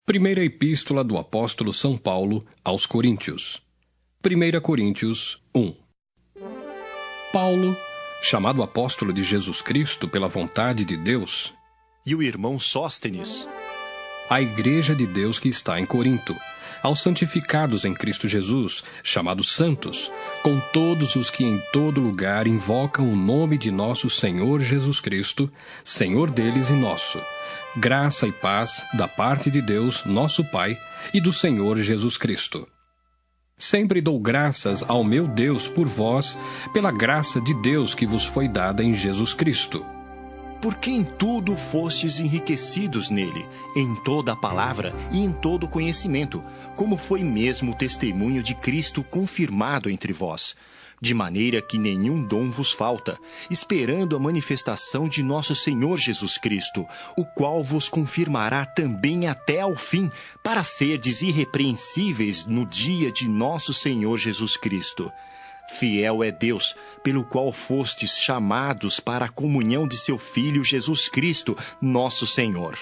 Primeira Epístola do Apóstolo São Paulo aos Coríntios. 1 Coríntios 1. Paulo, chamado apóstolo de Jesus Cristo pela vontade de Deus, e o irmão Sóstenes, à Igreja de Deus que está em Corinto, aos santificados em Cristo Jesus, chamados santos, com todos os que em todo lugar invocam o nome de nosso Senhor Jesus Cristo, Senhor deles e nosso. Graça e paz da parte de Deus, nosso Pai, e do Senhor Jesus Cristo. Sempre dou graças ao meu Deus por vós, pela graça de Deus que vos foi dada em Jesus Cristo. porque em tudo fostes enriquecidos nele, em toda a palavra e em todo conhecimento, como foi mesmo o testemunho de Cristo confirmado entre vós, de maneira que nenhum dom vos falta, esperando a manifestação de nosso Senhor Jesus Cristo, o qual vos confirmará também até ao fim, para serdes irrepreensíveis no dia de nosso Senhor Jesus Cristo. Fiel é Deus, pelo qual fostes chamados para a comunhão de seu Filho Jesus Cristo, nosso Senhor.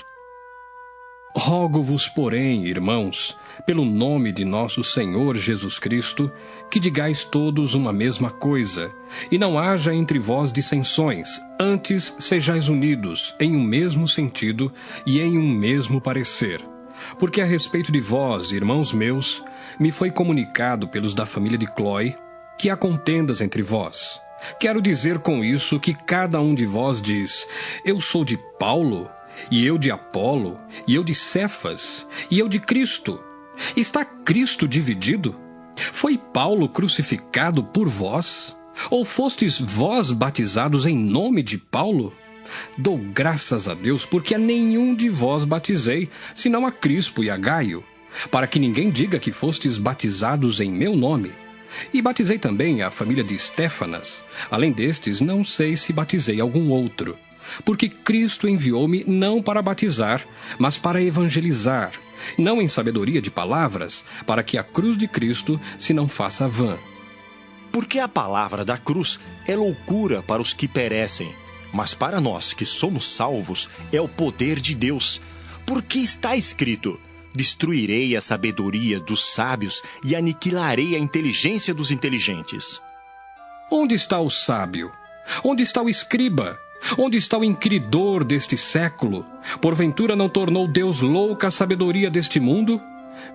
Rogo-vos, porém, irmãos, pelo nome de nosso Senhor Jesus Cristo, que digais todos uma mesma coisa, e não haja entre vós dissensões, antes sejais unidos em um mesmo sentido e em um mesmo parecer. Porque a respeito de vós, irmãos meus, me foi comunicado pelos da família de Cloé, que há contendas entre vós. Quero dizer com isso que cada um de vós diz: eu sou de Paulo, e eu de Apolo, e eu de Cefas, e eu de Cristo. Está Cristo dividido? Foi Paulo crucificado por vós? Ou fostes vós batizados em nome de Paulo? Dou graças a Deus, porque a nenhum de vós batizei, senão a Crispo e a Gaio, para que ninguém diga que fostes batizados em meu nome. E batizei também a família de Estéfanas. Além destes, não sei se batizei algum outro. Porque Cristo enviou-me não para batizar, mas para evangelizar, não em sabedoria de palavras, para que a cruz de Cristo se não faça vã. Porque a palavra da cruz é loucura para os que perecem, mas para nós que somos salvos é o poder de Deus. Porque está escrito: destruirei a sabedoria dos sábios e aniquilarei a inteligência dos inteligentes. Onde está o sábio? Onde está o escriba? Onde está o inquiridor deste século? Porventura não tornou Deus louca a sabedoria deste mundo?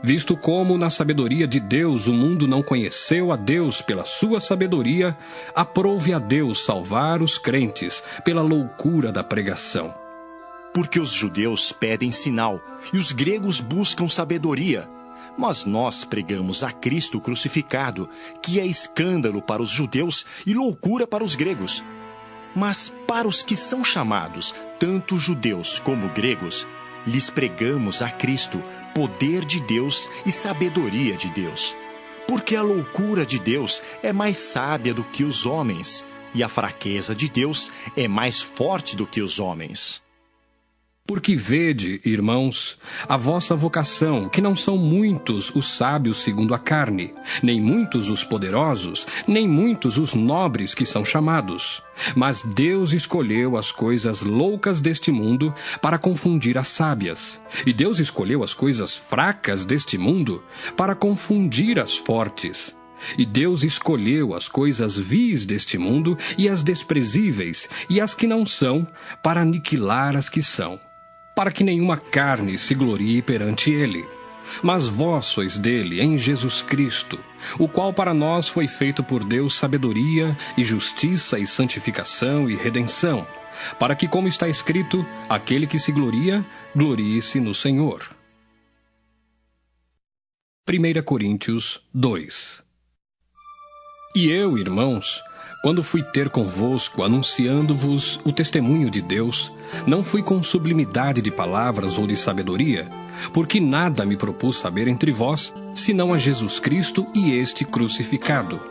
Visto como na sabedoria de Deus o mundo não conheceu a Deus pela sua sabedoria, aprouve a Deus salvar os crentes pela loucura da pregação. Porque os judeus pedem sinal e os gregos buscam sabedoria. Mas nós pregamos a Cristo crucificado, que é escândalo para os judeus e loucura para os gregos. Mas para os que são chamados, tanto judeus como gregos, lhes pregamos a Cristo, poder de Deus e sabedoria de Deus. Porque a loucura de Deus é mais sábia do que os homens, e a fraqueza de Deus é mais forte do que os homens. Porque vede, irmãos, a vossa vocação, que não são muitos os sábios segundo a carne, nem muitos os poderosos, nem muitos os nobres que são chamados. Mas Deus escolheu as coisas loucas deste mundo para confundir as sábias. E Deus escolheu as coisas fracas deste mundo para confundir as fortes. E Deus escolheu as coisas vis deste mundo e as desprezíveis e as que não são para aniquilar as que são, para que nenhuma carne se glorie perante ele. Mas vós sois dele em Jesus Cristo, o qual para nós foi feito por Deus sabedoria e justiça e santificação e redenção, para que, como está escrito, aquele que se gloria, glorie-se no Senhor. 1 Coríntios 2. E eu, irmãos, quando fui ter convosco, anunciando-vos o testemunho de Deus, não fui com sublimidade de palavras ou de sabedoria, porque nada me propus saber entre vós, senão a Jesus Cristo e este crucificado.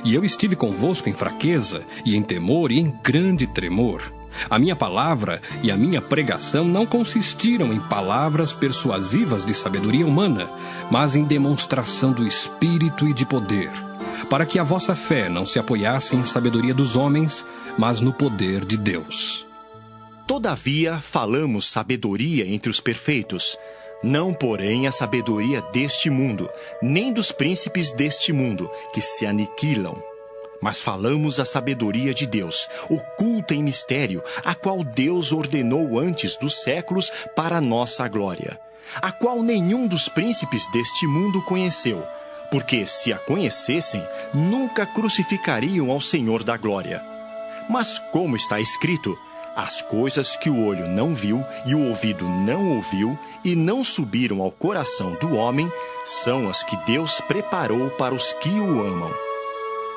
E eu estive convosco em fraqueza, e em temor, e em grande tremor. A minha palavra e a minha pregação não consistiram em palavras persuasivas de sabedoria humana, mas em demonstração do Espírito e de poder, para que a vossa fé não se apoiasse em sabedoria dos homens, mas no poder de Deus. Todavia falamos sabedoria entre os perfeitos, Não, porém, a sabedoria deste mundo, nem dos príncipes deste mundo, que se aniquilam. Mas falamos a sabedoria de Deus, oculta em mistério, a qual Deus ordenou antes dos séculos para a nossa glória, a qual nenhum dos príncipes deste mundo conheceu, porque, se a conhecessem, nunca crucificariam ao Senhor da glória. Mas, como está escrito, as coisas que o olho não viu e o ouvido não ouviu e não subiram ao coração do homem, são as que Deus preparou para os que o amam.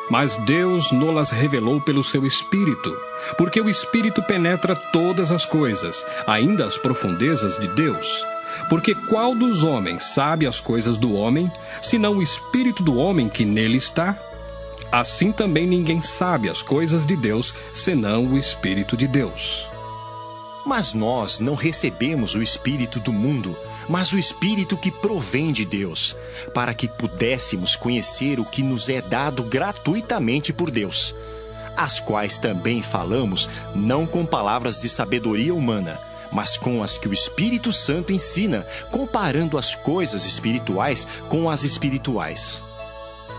Mas Deus nolas revelou pelo seu Espírito, porque o Espírito penetra todas as coisas, ainda as profundezas de Deus. Porque qual dos homens sabe as coisas do homem, senão o Espírito do homem que nele está? Assim também ninguém sabe as coisas de Deus, senão o Espírito de Deus. Mas nós não recebemos o Espírito do mundo, mas o Espírito que provém de Deus, para que pudéssemos conhecer o que nos é dado gratuitamente por Deus, as quais também falamos, não com palavras de sabedoria humana, mas com as que o Espírito Santo ensina, comparando as coisas espirituais com as espirituais.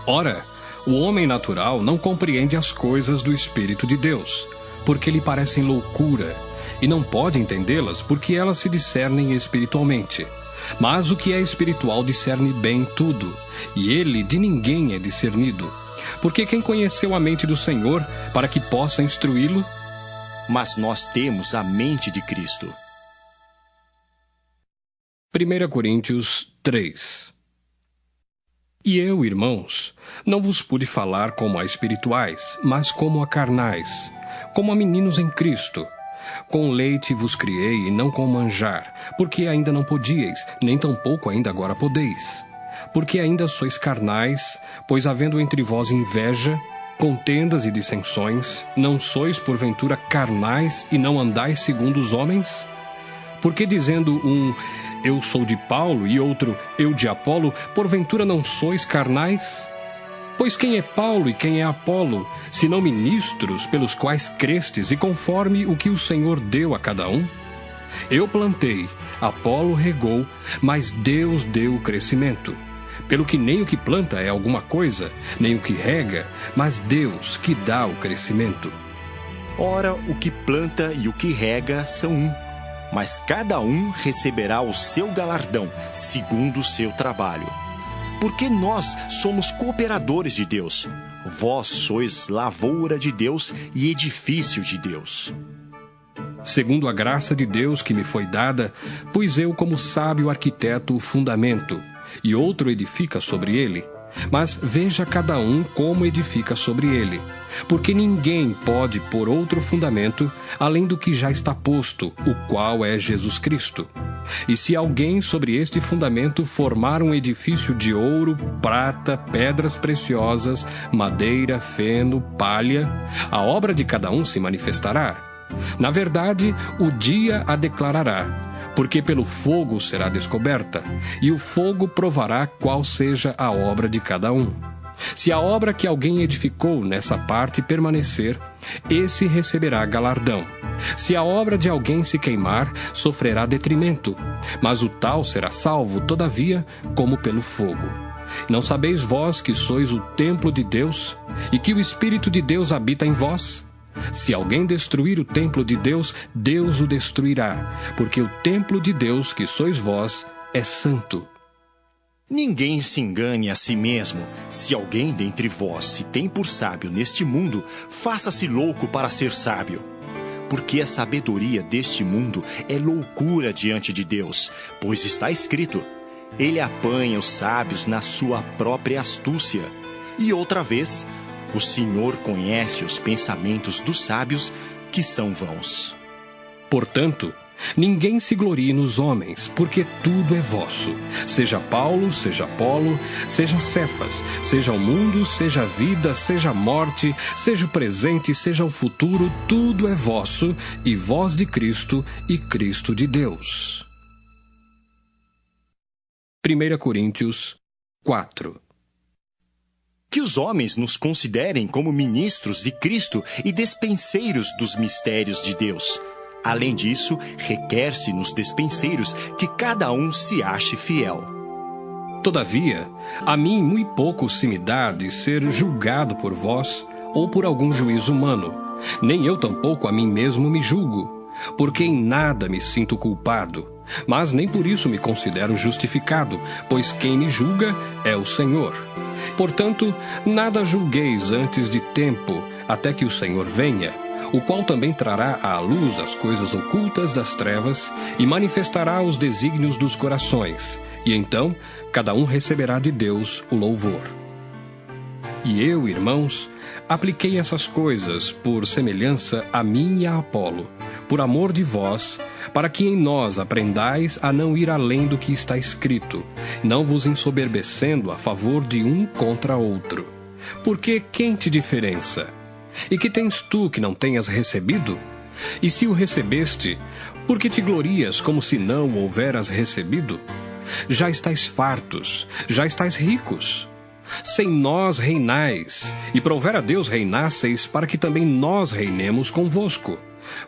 Ora, o homem natural não compreende as coisas do Espírito de Deus, porque lhe parecem loucura, e não pode entendê-las porque elas se discernem espiritualmente. Mas o que é espiritual discerne bem tudo, e ele de ninguém é discernido. Porque quem conheceu a mente do Senhor para que possa instruí-lo? Mas nós temos a mente de Cristo. 1 Coríntios 3. E eu, irmãos, não vos pude falar como a espirituais, mas como a carnais, como a meninos em Cristo. Com leite vos criei e não com manjar, porque ainda não podíeis, nem tampouco ainda agora podeis. Porque ainda sois carnais, pois havendo entre vós inveja, contendas e dissensões, não sois porventura carnais e não andais segundo os homens? Porque dizendo um, eu sou de Paulo, e outro, eu de Apolo, porventura não sois carnais? Pois quem é Paulo e quem é Apolo, senão ministros pelos quais crestes e conforme o que o Senhor deu a cada um? Eu plantei, Apolo regou, mas Deus deu o crescimento. Pelo que nem o que planta é alguma coisa, nem o que rega, mas Deus que dá o crescimento. Ora, o que planta e o que rega são um, mas cada um receberá o seu galardão, segundo o seu trabalho. Porque nós somos cooperadores de Deus. Vós sois lavoura de Deus e edifício de Deus. Segundo a graça de Deus que me foi dada, pus eu como sábio arquiteto o fundamento, e outro edifica sobre ele. Mas veja cada um como edifica sobre ele. Porque ninguém pode pôr outro fundamento, além do que já está posto, o qual é Jesus Cristo. E se alguém sobre este fundamento formar um edifício de ouro, prata, pedras preciosas, madeira, feno, palha, a obra de cada um se manifestará. Na verdade, o dia a declarará, porque pelo fogo será descoberta, e o fogo provará qual seja a obra de cada um. Se a obra que alguém edificou nessa parte permanecer, esse receberá galardão. Se a obra de alguém se queimar, sofrerá detrimento, mas o tal será salvo, todavia, como pelo fogo. Não sabeis vós que sois o templo de Deus, e que o Espírito de Deus habita em vós? Se alguém destruir o templo de Deus, Deus o destruirá, porque o templo de Deus, que sois vós, é santo. Ninguém se engane a si mesmo. Se alguém dentre vós se tem por sábio neste mundo, faça-se louco para ser sábio. Porque a sabedoria deste mundo é loucura diante de Deus, pois está escrito, ele apanha os sábios na sua própria astúcia. E outra vez, o Senhor conhece os pensamentos dos sábios, que são vãos. Portanto, ninguém se glorie nos homens, porque tudo é vosso. Seja Paulo, seja Apolo, seja Cefas, seja o mundo, seja a vida, seja a morte, seja o presente, seja o futuro, tudo é vosso, e vós de Cristo, e Cristo de Deus. 1 Coríntios 4. Que os homens nos considerem como ministros de Cristo e despenseiros dos mistérios de Deus, Além disso, requer-se nos despenseiros que cada um se ache fiel. Todavia, a mim muito pouco se me dá de ser julgado por vós ou por algum juízo humano, nem eu tampouco a mim mesmo me julgo, porque em nada me sinto culpado, mas nem por isso me considero justificado, pois quem me julga é o Senhor. Portanto, nada julgueis antes de tempo, até que o Senhor venha, o qual também trará à luz as coisas ocultas das trevas e manifestará os desígnios dos corações, e então cada um receberá de Deus o louvor. E eu, irmãos, apliquei essas coisas por semelhança a mim e a Apolo, por amor de vós, para que em nós aprendais a não ir além do que está escrito, não vos ensoberbecendo a favor de um contra outro. Porque quem te diferença? E que tens tu que não tenhas recebido? E se o recebeste, por que te glorias como se não o houveras recebido? Já estáis fartos, já estáis ricos. Sem nós reinais, e prover a Deus reinasseis, para que também nós reinemos convosco.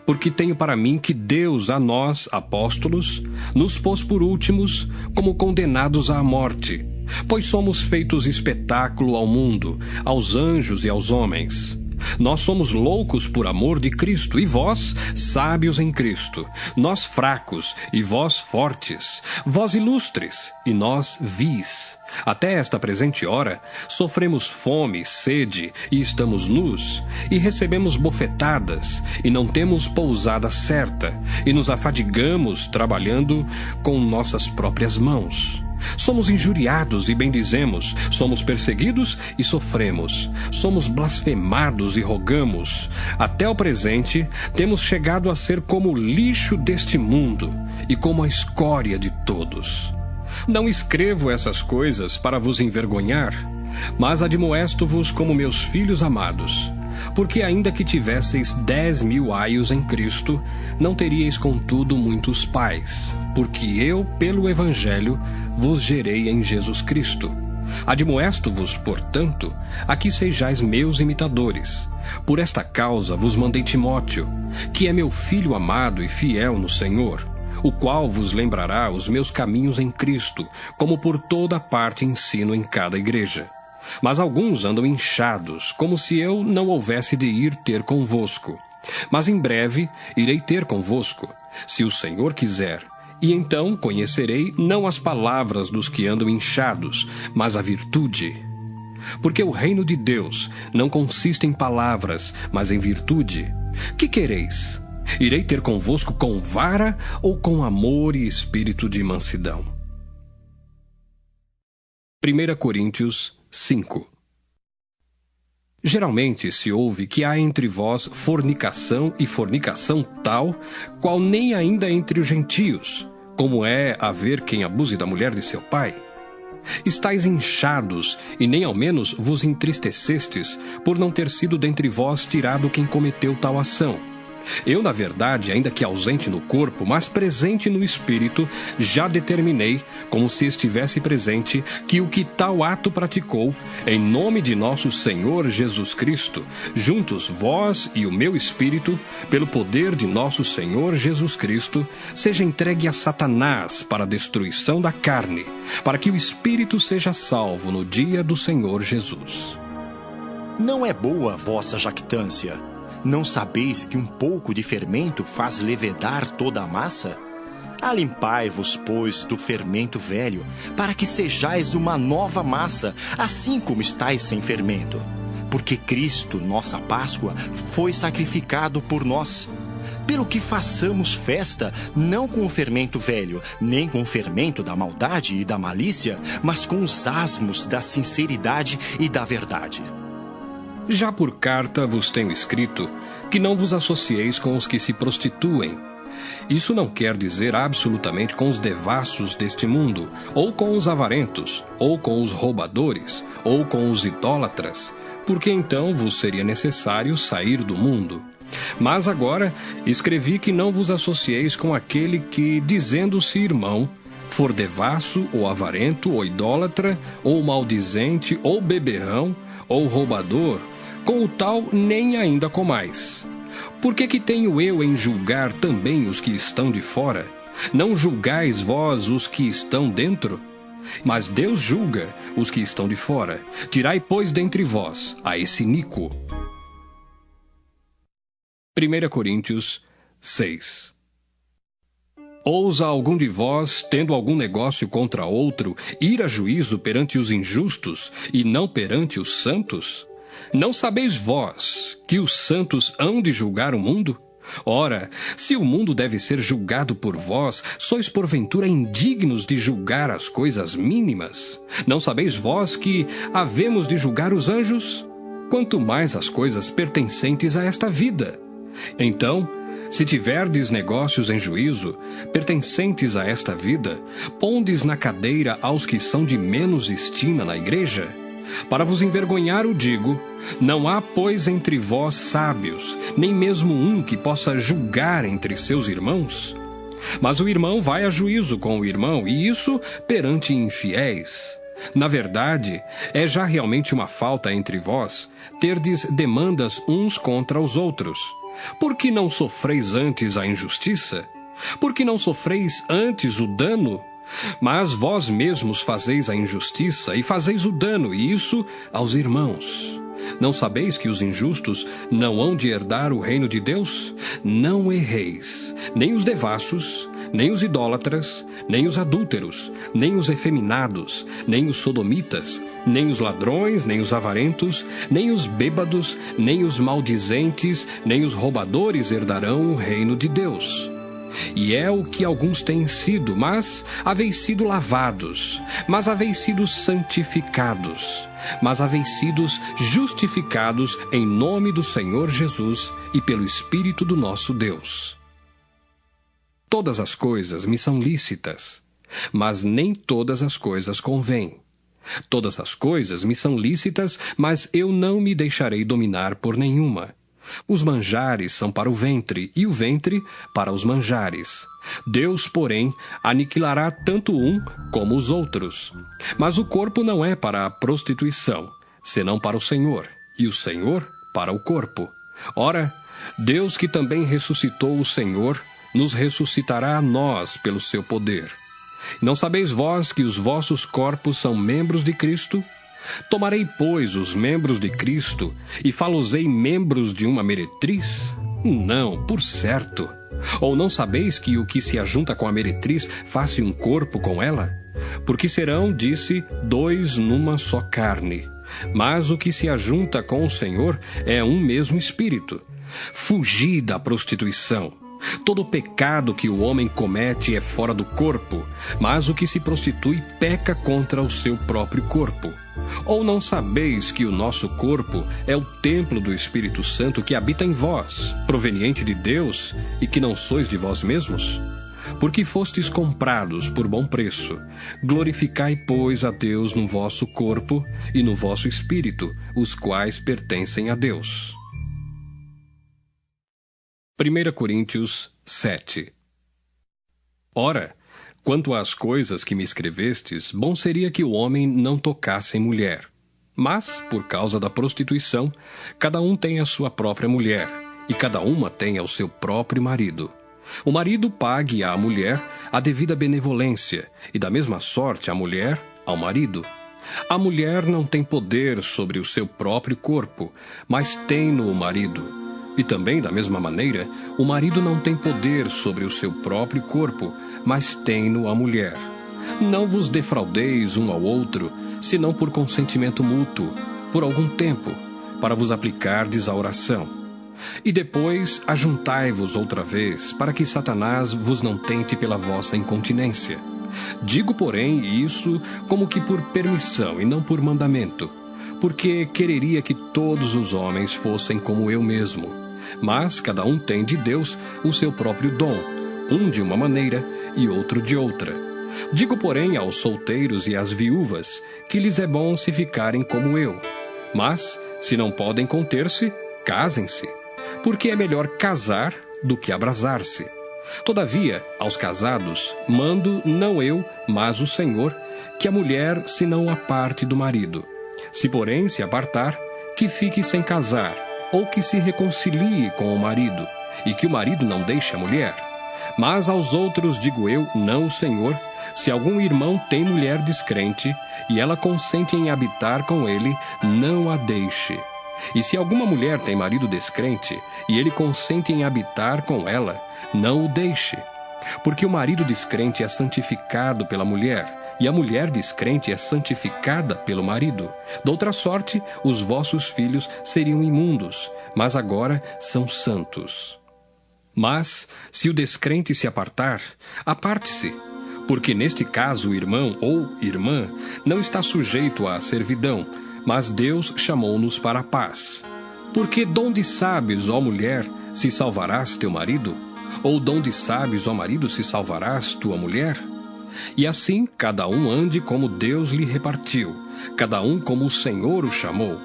Porque tenho para mim que Deus a nós, apóstolos, nos pôs por últimos, como condenados à morte, pois somos feitos espetáculo ao mundo, aos anjos e aos homens. Nós somos loucos por amor de Cristo, e vós, sábios em Cristo. Nós fracos, e vós fortes. Vós ilustres, e nós vis. Até esta presente hora, sofremos fome, sede, e estamos nus, e recebemos bofetadas, e não temos pousada certa, e nos afadigamos trabalhando com nossas próprias mãos. Somos injuriados e bendizemos, somos perseguidos e sofremos, somos blasfemados e rogamos. Até o presente, temos chegado a ser como o lixo deste mundo e como a escória de todos. Não escrevo essas coisas para vos envergonhar, mas admoesto-vos como meus filhos amados. Porque ainda que tivesseis 10.000 aios em Cristo, não teríeis contudo muitos pais, porque eu, pelo Evangelho, vos gerei em Jesus Cristo. Admoesto-vos, portanto, a que sejais meus imitadores. Por esta causa vos mandei Timóteo, que é meu filho amado e fiel no Senhor, o qual vos lembrará os meus caminhos em Cristo, como por toda parte ensino em cada igreja. Mas alguns andam inchados, como se eu não houvesse de ir ter convosco. Mas em breve irei ter convosco, se o Senhor quiser. E então conhecerei não as palavras dos que andam inchados, mas a virtude. Porque o reino de Deus não consiste em palavras, mas em virtude. Que quereis? Irei ter convosco com vara ou com amor e espírito de mansidão? 1 Coríntios 5. Geralmente se ouve que há entre vós fornicação e fornicação tal, qual nem ainda entre os gentios, como é haver quem abuse da mulher de seu pai. Estais inchados, e nem ao menos vos entristecestes, por não ter sido dentre vós tirado quem cometeu tal ação. Eu, na verdade, ainda que ausente no corpo, mas presente no espírito, já determinei, como se estivesse presente, que o que tal ato praticou, em nome de nosso Senhor Jesus Cristo, juntos vós e o meu espírito, pelo poder de nosso Senhor Jesus Cristo, seja entregue a Satanás para a destruição da carne, para que o espírito seja salvo no dia do Senhor Jesus. Não é boa a vossa jactância. Não sabeis que um pouco de fermento faz levedar toda a massa? Alimpai-vos, pois, do fermento velho, para que sejais uma nova massa, assim como estáis sem fermento. Porque Cristo, nossa Páscoa, foi sacrificado por nós. Pelo que façamos festa, não com o fermento velho, nem com o fermento da maldade e da malícia, mas com os asmos da sinceridade e da verdade. Já por carta vos tenho escrito que não vos associeis com os que se prostituem. Isso não quer dizer absolutamente com os devassos deste mundo, ou com os avarentos, ou com os roubadores, ou com os idólatras, porque então vos seria necessário sair do mundo. Mas agora escrevi que não vos associeis com aquele que, dizendo-se irmão, for devasso, ou avarento, ou idólatra, ou maldizente, ou beberrão, ou roubador, com o tal nem ainda comais. Por que tenho eu em julgar também os que estão de fora? Não julgais vós os que estão dentro? Mas Deus julga os que estão de fora. Tirai, pois, dentre vós a esse iníquo. 1 Coríntios 6. Ousa algum de vós, tendo algum negócio contra outro, ir a juízo perante os injustos e não perante os santos? Não sabeis vós que os santos hão de julgar o mundo? Ora, se o mundo deve ser julgado por vós, sois porventura indignos de julgar as coisas mínimas? Não sabeis vós que havemos de julgar os anjos? Quanto mais as coisas pertencentes a esta vida. Então, se tiverdes negócios em juízo, pertencentes a esta vida, pondes na cadeira aos que são de menos estima na igreja? Para vos envergonhar o digo, não há, pois, entre vós sábios, nem mesmo um que possa julgar entre seus irmãos? Mas o irmão vai a juízo com o irmão, e isso perante infiéis. Na verdade, é já realmente uma falta entre vós terdes demandas uns contra os outros. Por que não sofreis antes a injustiça? Por que não sofreis antes o dano? Mas vós mesmos fazeis a injustiça e fazeis o dano, e isso aos irmãos. Não sabeis que os injustos não hão de herdar o reino de Deus? Não erreis, nem os devassos, nem os idólatras, nem os adúlteros, nem os efeminados, nem os sodomitas, nem os ladrões, nem os avarentos, nem os bêbados, nem os maldizentes, nem os roubadores herdarão o reino de Deus. E é o que alguns têm sido, mas haveis sido lavados, mas haveis sido santificados, mas haveis sido justificados em nome do Senhor Jesus e pelo Espírito do nosso Deus. Todas as coisas me são lícitas, mas nem todas as coisas convêm. Todas as coisas me são lícitas, mas eu não me deixarei dominar por nenhuma. Os manjares são para o ventre, e o ventre para os manjares. Deus, porém, aniquilará tanto um como os outros. Mas o corpo não é para a prostituição, senão para o Senhor, e o Senhor para o corpo. Ora, Deus, que também ressuscitou o Senhor, nos ressuscitará a nós pelo seu poder. Não sabeis vós que os vossos corpos são membros de Cristo? Tomarei, pois, os membros de Cristo e fá-los-ei membros de uma meretriz? Não, por certo. Ou não sabeis que o que se ajunta com a meretriz faz-se um corpo com ela? Porque serão, disse, dois numa só carne. Mas o que se ajunta com o Senhor é um mesmo espírito. Fugi da prostituição. Todo pecado que o homem comete é fora do corpo, mas o que se prostitui peca contra o seu próprio corpo. Ou não sabeis que o nosso corpo é o templo do Espírito Santo que habita em vós, proveniente de Deus, e que não sois de vós mesmos? Porque fostes comprados por bom preço. Glorificai, pois, a Deus no vosso corpo e no vosso espírito, os quais pertencem a Deus. 1 Coríntios 7. Ora, quanto às coisas que me escrevestes, bom seria que o homem não tocasse em mulher. Mas, por causa da prostituição, cada um tem a sua própria mulher, e cada uma tem ao seu próprio marido. O marido pague à mulher a devida benevolência, e da mesma sorte a mulher ao marido. A mulher não tem poder sobre o seu próprio corpo, mas tem-no o marido. E também, da mesma maneira, o marido não tem poder sobre o seu próprio corpo, mas tem-no a mulher. Não vos defraudeis um ao outro, senão por consentimento mútuo, por algum tempo, para vos aplicardes à oração. E depois ajuntai-vos outra vez, para que Satanás vos não tente pela vossa incontinência. Digo, porém, isso como que por permissão e não por mandamento, porque quereria que todos os homens fossem como eu mesmo. Mas cada um tem de Deus o seu próprio dom, um de uma maneira e outro de outra. Digo, porém, aos solteiros e às viúvas, que lhes é bom se ficarem como eu. Mas, se não podem conter-se, casem-se, porque é melhor casar do que abrasar-se. Todavia, aos casados, mando não eu, mas o Senhor, que a mulher se não aparte do marido. Se, porém, se apartar, que fique sem casar, ou que se reconcilie com o marido, e que o marido não deixe a mulher. Mas aos outros digo eu, não o Senhor, se algum irmão tem mulher descrente, e ela consente em habitar com ele, não a deixe. E se alguma mulher tem marido descrente, e ele consente em habitar com ela, não o deixe. Porque o marido descrente é santificado pela mulher, e a mulher descrente é santificada pelo marido. Doutra sorte, os vossos filhos seriam imundos, mas agora são santos. Mas, se o descrente se apartar, aparte-se, porque neste caso o irmão ou irmã não está sujeito à servidão, mas Deus chamou-nos para a paz. Porque donde sabes, ó mulher, se salvarás teu marido? Ou donde sabes, ó marido, se salvarás tua mulher? E assim, cada um ande como Deus lhe repartiu, cada um como o Senhor o chamou.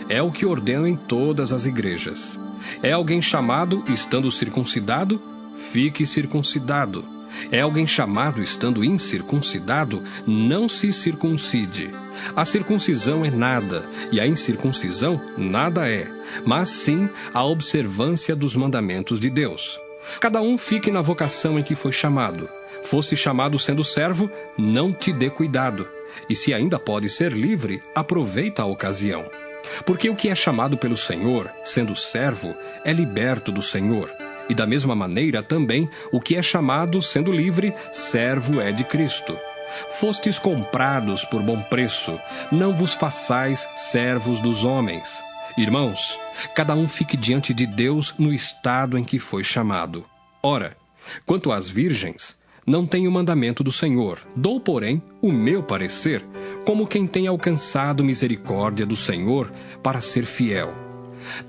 É o que ordeno em todas as igrejas. É alguém chamado estando circuncidado? Fique circuncidado. É alguém chamado estando incircuncidado? Não se circuncide. A circuncisão é nada, e a incircuncisão nada é, mas sim a observância dos mandamentos de Deus. Cada um fique na vocação em que foi chamado. Foste chamado sendo servo, não te dê cuidado. E se ainda pode ser livre, aproveita a ocasião. Porque o que é chamado pelo Senhor, sendo servo, é liberto do Senhor. E da mesma maneira também, o que é chamado, sendo livre, servo é de Cristo. Fostes comprados por bom preço, não vos façais servos dos homens. Irmãos, cada um fique diante de Deus no estado em que foi chamado. Ora, quanto às virgens, não tenho mandamento do Senhor, dou, porém, o meu parecer, como quem tem alcançado misericórdia do Senhor para ser fiel.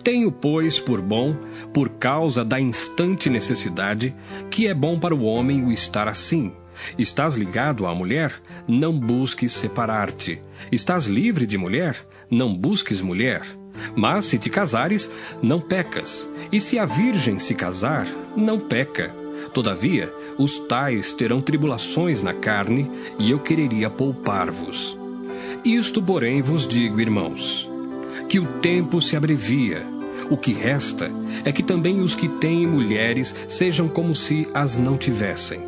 Tenho, pois, por bom, por causa da instante necessidade, que é bom para o homem o estar assim. Estás ligado à mulher? Não busques separar-te. Estás livre de mulher? Não busques mulher. Mas se te casares, não pecas. E se a virgem se casar, não peca. Todavia, os tais terão tribulações na carne, e eu quereria poupar-vos. Isto, porém, vos digo, irmãos, que o tempo se abrevia. O que resta é que também os que têm mulheres sejam como se as não tivessem,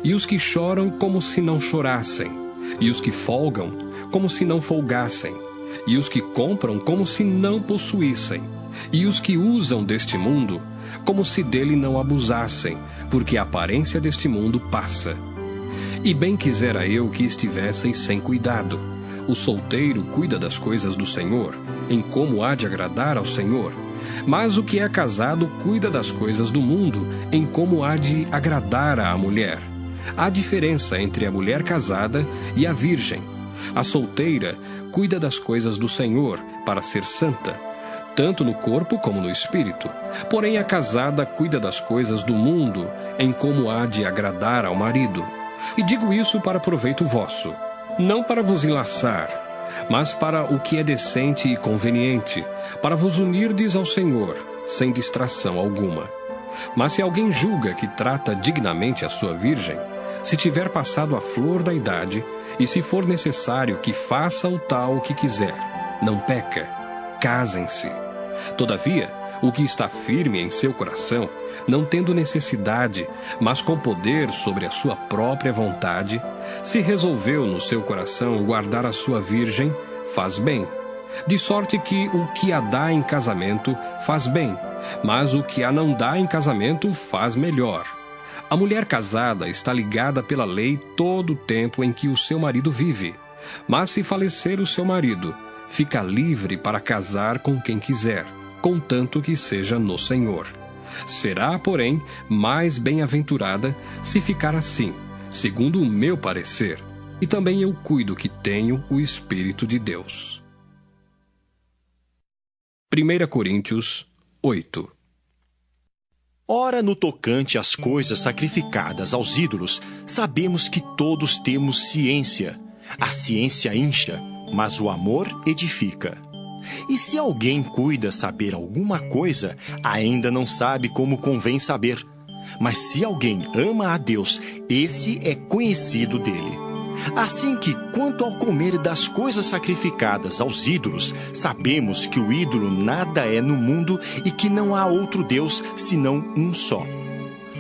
e os que choram como se não chorassem, e os que folgam como se não folgassem, e os que compram como se não possuíssem, e os que usam deste mundo como se dele não abusassem, porque a aparência deste mundo passa. E bem quisera eu que estivesseis sem cuidado. O solteiro cuida das coisas do Senhor, em como há de agradar ao Senhor. Mas o que é casado cuida das coisas do mundo, em como há de agradar à mulher. Há diferença entre a mulher casada e a virgem. A solteira cuida das coisas do Senhor, para ser santa, tanto no corpo como no espírito. Porém a casada cuida das coisas do mundo, em como há de agradar ao marido. E digo isso para proveito vosso, não para vos enlaçar, mas para o que é decente e conveniente, para vos unirdes ao Senhor, sem distração alguma. Mas se alguém julga que trata dignamente a sua virgem, se tiver passado a flor da idade, e se for necessário que faça o tal que quiser, não peca, casem-se. Todavia, o que está firme em seu coração, não tendo necessidade, mas com poder sobre a sua própria vontade, se resolveu no seu coração guardar a sua virgem, faz bem. De sorte que o que a dá em casamento faz bem, mas o que a não dá em casamento faz melhor. A mulher casada está ligada pela lei todo o tempo em que o seu marido vive. Mas se falecer o seu marido, fica livre para casar com quem quiser, contanto que seja no Senhor. Será, porém, mais bem-aventurada se ficar assim, segundo o meu parecer, e também eu cuido que tenho o Espírito de Deus. 1 Coríntios 8. Ora, no tocante às coisas sacrificadas aos ídolos, sabemos que todos temos ciência. A ciência incha, mas o amor edifica. E se alguém cuida saber alguma coisa, ainda não sabe como convém saber. Mas se alguém ama a Deus, esse é conhecido dele. Assim que, quanto ao comer das coisas sacrificadas aos ídolos, sabemos que o ídolo nada é no mundo e que não há outro Deus senão um só.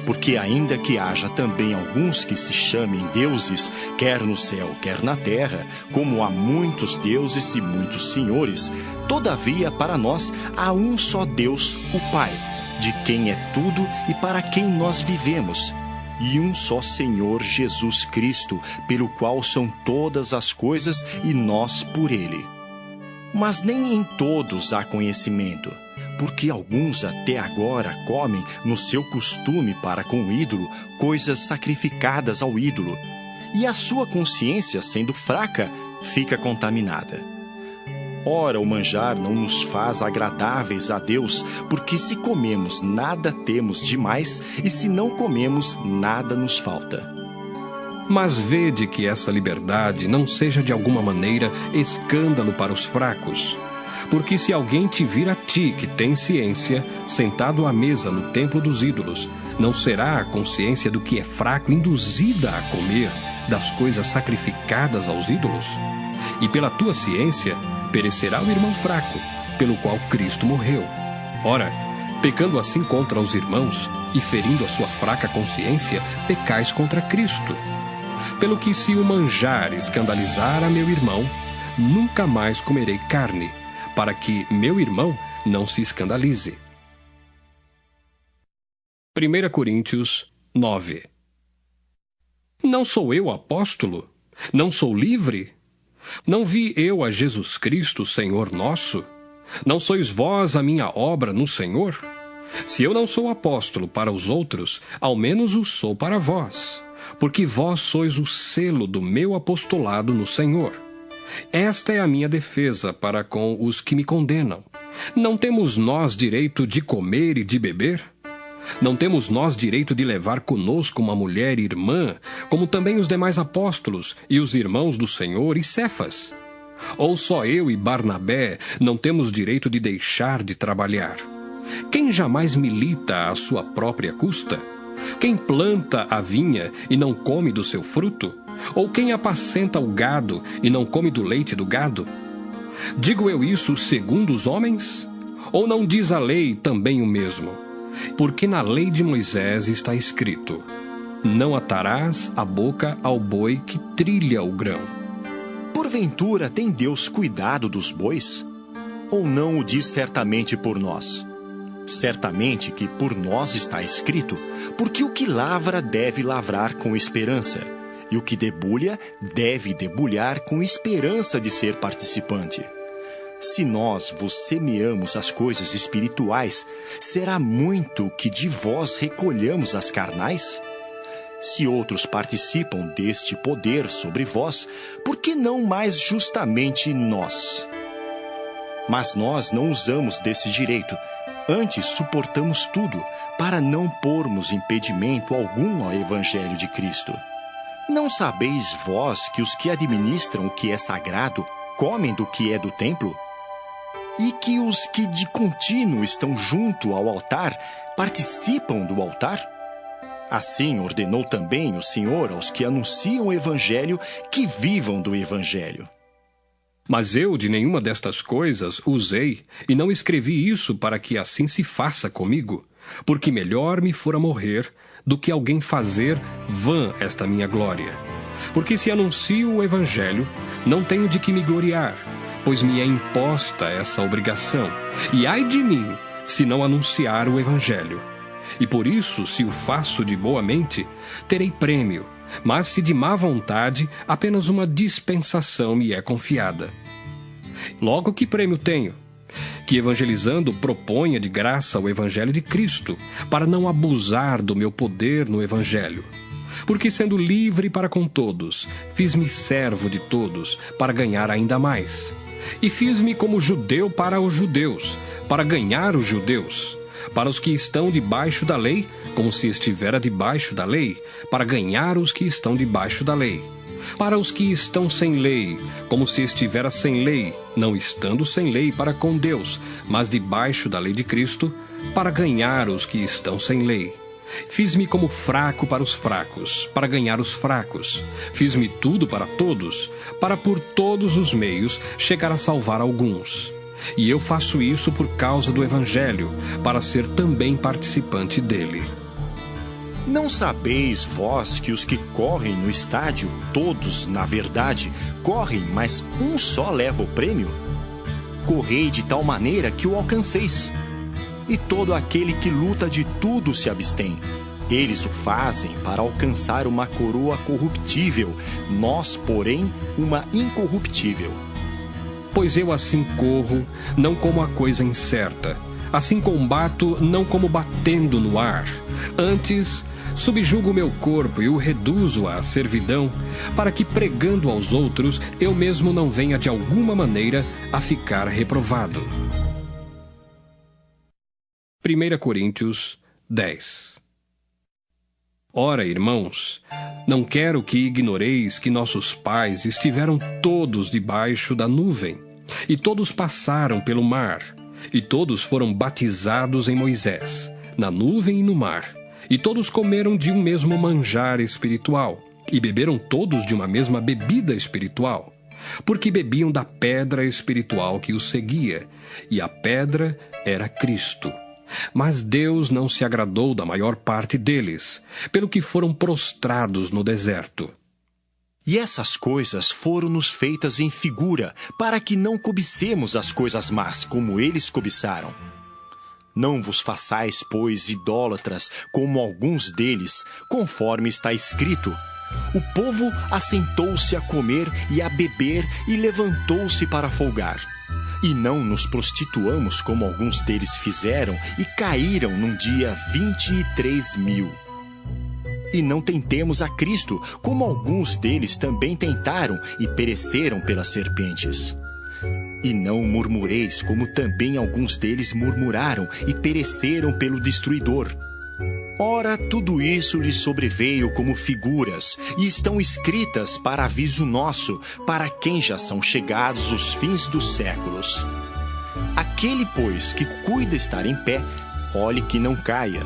Porque ainda que haja também alguns que se chamem deuses, quer no céu, quer na terra, como há muitos deuses e muitos senhores, todavia para nós há um só Deus, o Pai, de quem é tudo e para quem nós vivemos, e um só Senhor Jesus Cristo, pelo qual são todas as coisas e nós por Ele. Mas nem em todos há conhecimento, porque alguns até agora comem no seu costume para com o ídolo coisas sacrificadas ao ídolo, e a sua consciência, sendo fraca, fica contaminada. Ora, o manjar não nos faz agradáveis a Deus, porque se comemos, nada temos demais, e se não comemos, nada nos falta. Mas vede que essa liberdade não seja de alguma maneira escândalo para os fracos. Porque se alguém te vir a ti, que tem ciência, sentado à mesa no templo dos ídolos, não será a consciência do que é fraco induzida a comer das coisas sacrificadas aos ídolos? E pela tua ciência perecerá o irmão fraco, pelo qual Cristo morreu. Ora, pecando assim contra os irmãos e ferindo a sua fraca consciência, pecais contra Cristo. Pelo que se o manjar escandalizar a meu irmão, nunca mais comerei carne, para que meu irmão não se escandalize. 1 Coríntios 9. Não sou eu apóstolo? Não sou livre? Não vi eu a Jesus Cristo, Senhor nosso? Não sois vós a minha obra no Senhor? Se eu não sou apóstolo para os outros, ao menos o sou para vós, porque vós sois o selo do meu apostolado no Senhor. Esta é a minha defesa para com os que me condenam. Não temos nós direito de comer e de beber? Não temos nós direito de levar conosco uma mulher irmã, como também os demais apóstolos e os irmãos do Senhor e Cefas? Ou só eu e Barnabé não temos direito de deixar de trabalhar? Quem jamais milita à sua própria custa? Quem planta a vinha e não come do seu fruto? Ou quem apacenta o gado e não come do leite do gado? Digo eu isso segundo os homens? Ou não diz a lei também o mesmo? Porque na lei de Moisés está escrito: não atarás a boca ao boi que trilha o grão. Porventura tem Deus cuidado dos bois? Ou não o diz certamente por nós? Certamente que por nós está escrito, porque o que lavra deve lavrar com esperança, e o que debulha deve debulhar com esperança de ser participante. Se nós vos semeamos as coisas espirituais, será muito que de vós recolhamos as carnais? Se outros participam deste poder sobre vós, por que não mais justamente nós? Mas nós não usamos desse direito, antes suportamos tudo, para não pormos impedimento algum ao Evangelho de Cristo. Não sabeis vós que os que administram o que é sagrado comem do que é do templo? E que os que de contínuo estão junto ao altar participam do altar? Assim ordenou também o Senhor aos que anunciam o Evangelho que vivam do Evangelho. Mas eu de nenhuma destas coisas usei, e não escrevi isso para que assim se faça comigo, porque melhor me fora morrer do que alguém fazer vã esta minha glória. Porque se anuncio o Evangelho, não tenho de que me gloriar, pois me é imposta essa obrigação, e ai de mim, se não anunciar o Evangelho. E por isso, se o faço de boa mente, terei prêmio, mas se de má vontade, apenas uma dispensação me é confiada. Logo, que prêmio tenho? Que evangelizando proponha de graça o Evangelho de Cristo, para não abusar do meu poder no Evangelho. Porque sendo livre para com todos, fiz-me servo de todos, para ganhar ainda mais. E fiz-me como judeu para os judeus, para ganhar os judeus. Para os que estão debaixo da lei, como se estivera debaixo da lei, para ganhar os que estão debaixo da lei. Para os que estão sem lei, como se estivera sem lei, não estando sem lei para com Deus, mas debaixo da lei de Cristo, para ganhar os que estão sem lei. Fiz-me como fraco para os fracos, para ganhar os fracos. Fiz-me tudo para todos, para por todos os meios chegar a salvar alguns. E eu faço isso por causa do Evangelho, para ser também participante dele. Não sabeis vós que os que correm no estádio, todos, na verdade, correm, mas um só leva o prêmio? Correi de tal maneira que o alcanceis. E todo aquele que luta de tudo se abstém. Eles o fazem para alcançar uma coroa corruptível, nós, porém, uma incorruptível. Pois eu assim corro, não como a coisa incerta. Assim combato, não como batendo no ar. Antes, subjugo o meu corpo e o reduzo à servidão, para que, pregando aos outros, eu mesmo não venha de alguma maneira a ficar reprovado. 1 Coríntios 10. Ora, irmãos, não quero que ignoreis que nossos pais estiveram todos debaixo da nuvem, e todos passaram pelo mar, e todos foram batizados em Moisés, na nuvem e no mar, e todos comeram de um mesmo manjar espiritual, e beberam todos de uma mesma bebida espiritual, porque bebiam da pedra espiritual que os seguia, e a pedra era Cristo. Mas Deus não se agradou da maior parte deles, pelo que foram prostrados no deserto. E essas coisas foram-nos feitas em figura, para que não cobicemos as coisas más, como eles cobiçaram. Não vos façais, pois, idólatras, como alguns deles, conforme está escrito: o povo assentou-se a comer e a beber e levantou-se para folgar. E não nos prostituamos como alguns deles fizeram e caíram num dia 23.000. E não tentemos a Cristo, como alguns deles também tentaram e pereceram pelas serpentes. E não murmureis, como também alguns deles murmuraram e pereceram pelo destruidor. Ora, tudo isso lhes sobreveio como figuras, e estão escritas para aviso nosso, para quem já são chegados os fins dos séculos. Aquele, pois, que cuida estar em pé, olhe que não caia.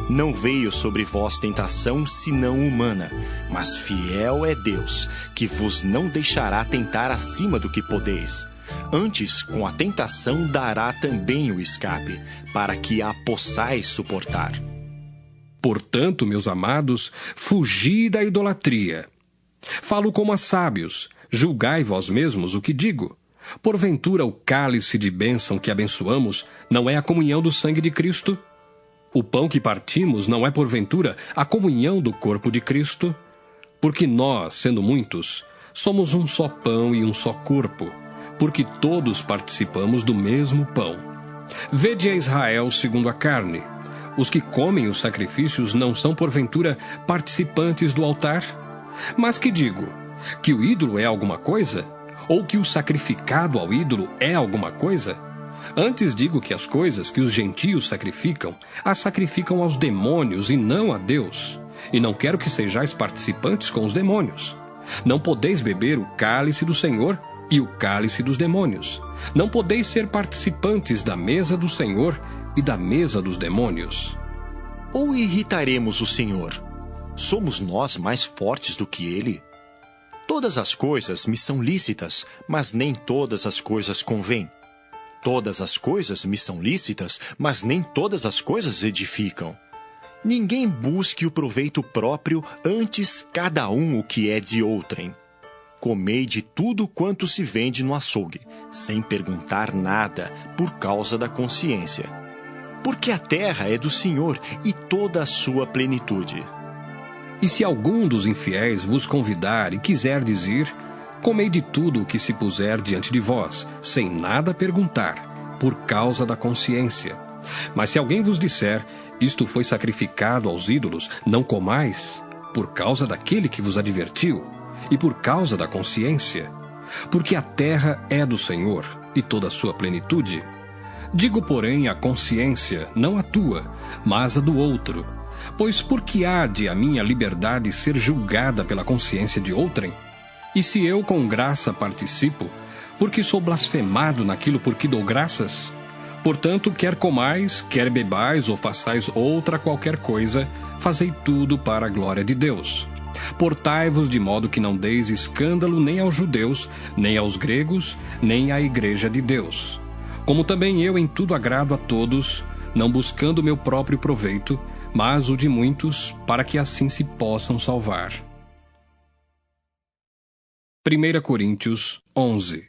Não veio sobre vós tentação, senão humana, mas fiel é Deus, que vos não deixará tentar acima do que podeis. Antes, com a tentação, dará também o escape, para que a possais suportar. Portanto, meus amados, fugi da idolatria. Falo como a sábios, julgai vós mesmos o que digo. Porventura o cálice de bênção que abençoamos não é a comunhão do sangue de Cristo? O pão que partimos não é porventura a comunhão do corpo de Cristo? Porque nós, sendo muitos, somos um só pão e um só corpo, porque todos participamos do mesmo pão. Vede a Israel segundo a carne. Os que comem os sacrifícios não são, porventura, participantes do altar? Mas que digo? Que o ídolo é alguma coisa? Ou que o sacrificado ao ídolo é alguma coisa? Antes digo que as coisas que os gentios sacrificam, as sacrificam aos demônios e não a Deus. E não quero que sejais participantes com os demônios. Não podeis beber o cálice do Senhor e o cálice dos demônios. Não podeis ser participantes da mesa do Senhor e da mesa dos demônios. Ou irritaremos o Senhor? Somos nós mais fortes do que Ele? Todas as coisas me são lícitas, mas nem todas as coisas convêm. Todas as coisas me são lícitas, mas nem todas as coisas edificam. Ninguém busque o proveito próprio, antes cada um o que é de outrem. Comei de tudo quanto se vende no açougue, sem perguntar nada, por causa da consciência. Porque a terra é do Senhor e toda a sua plenitude. E se algum dos infiéis vos convidar e quiserdes ir, comei de tudo o que se puser diante de vós, sem nada perguntar, por causa da consciência. Mas se alguém vos disser, isto foi sacrificado aos ídolos, não comais, por causa daquele que vos advertiu, e por causa da consciência. Porque a terra é do Senhor e toda a sua plenitude. Digo, porém, a consciência, não a tua, mas a do outro. Pois por que há de a minha liberdade ser julgada pela consciência de outrem? E se eu com graça participo, porque sou blasfemado naquilo por que dou graças? Portanto, quer comais, quer bebais ou façais outra qualquer coisa, fazei tudo para a glória de Deus. Portai-vos de modo que não deis escândalo nem aos judeus, nem aos gregos, nem à igreja de Deus. Como também eu em tudo agrado a todos, não buscando meu próprio proveito, mas o de muitos, para que assim se possam salvar. 1 Coríntios 11.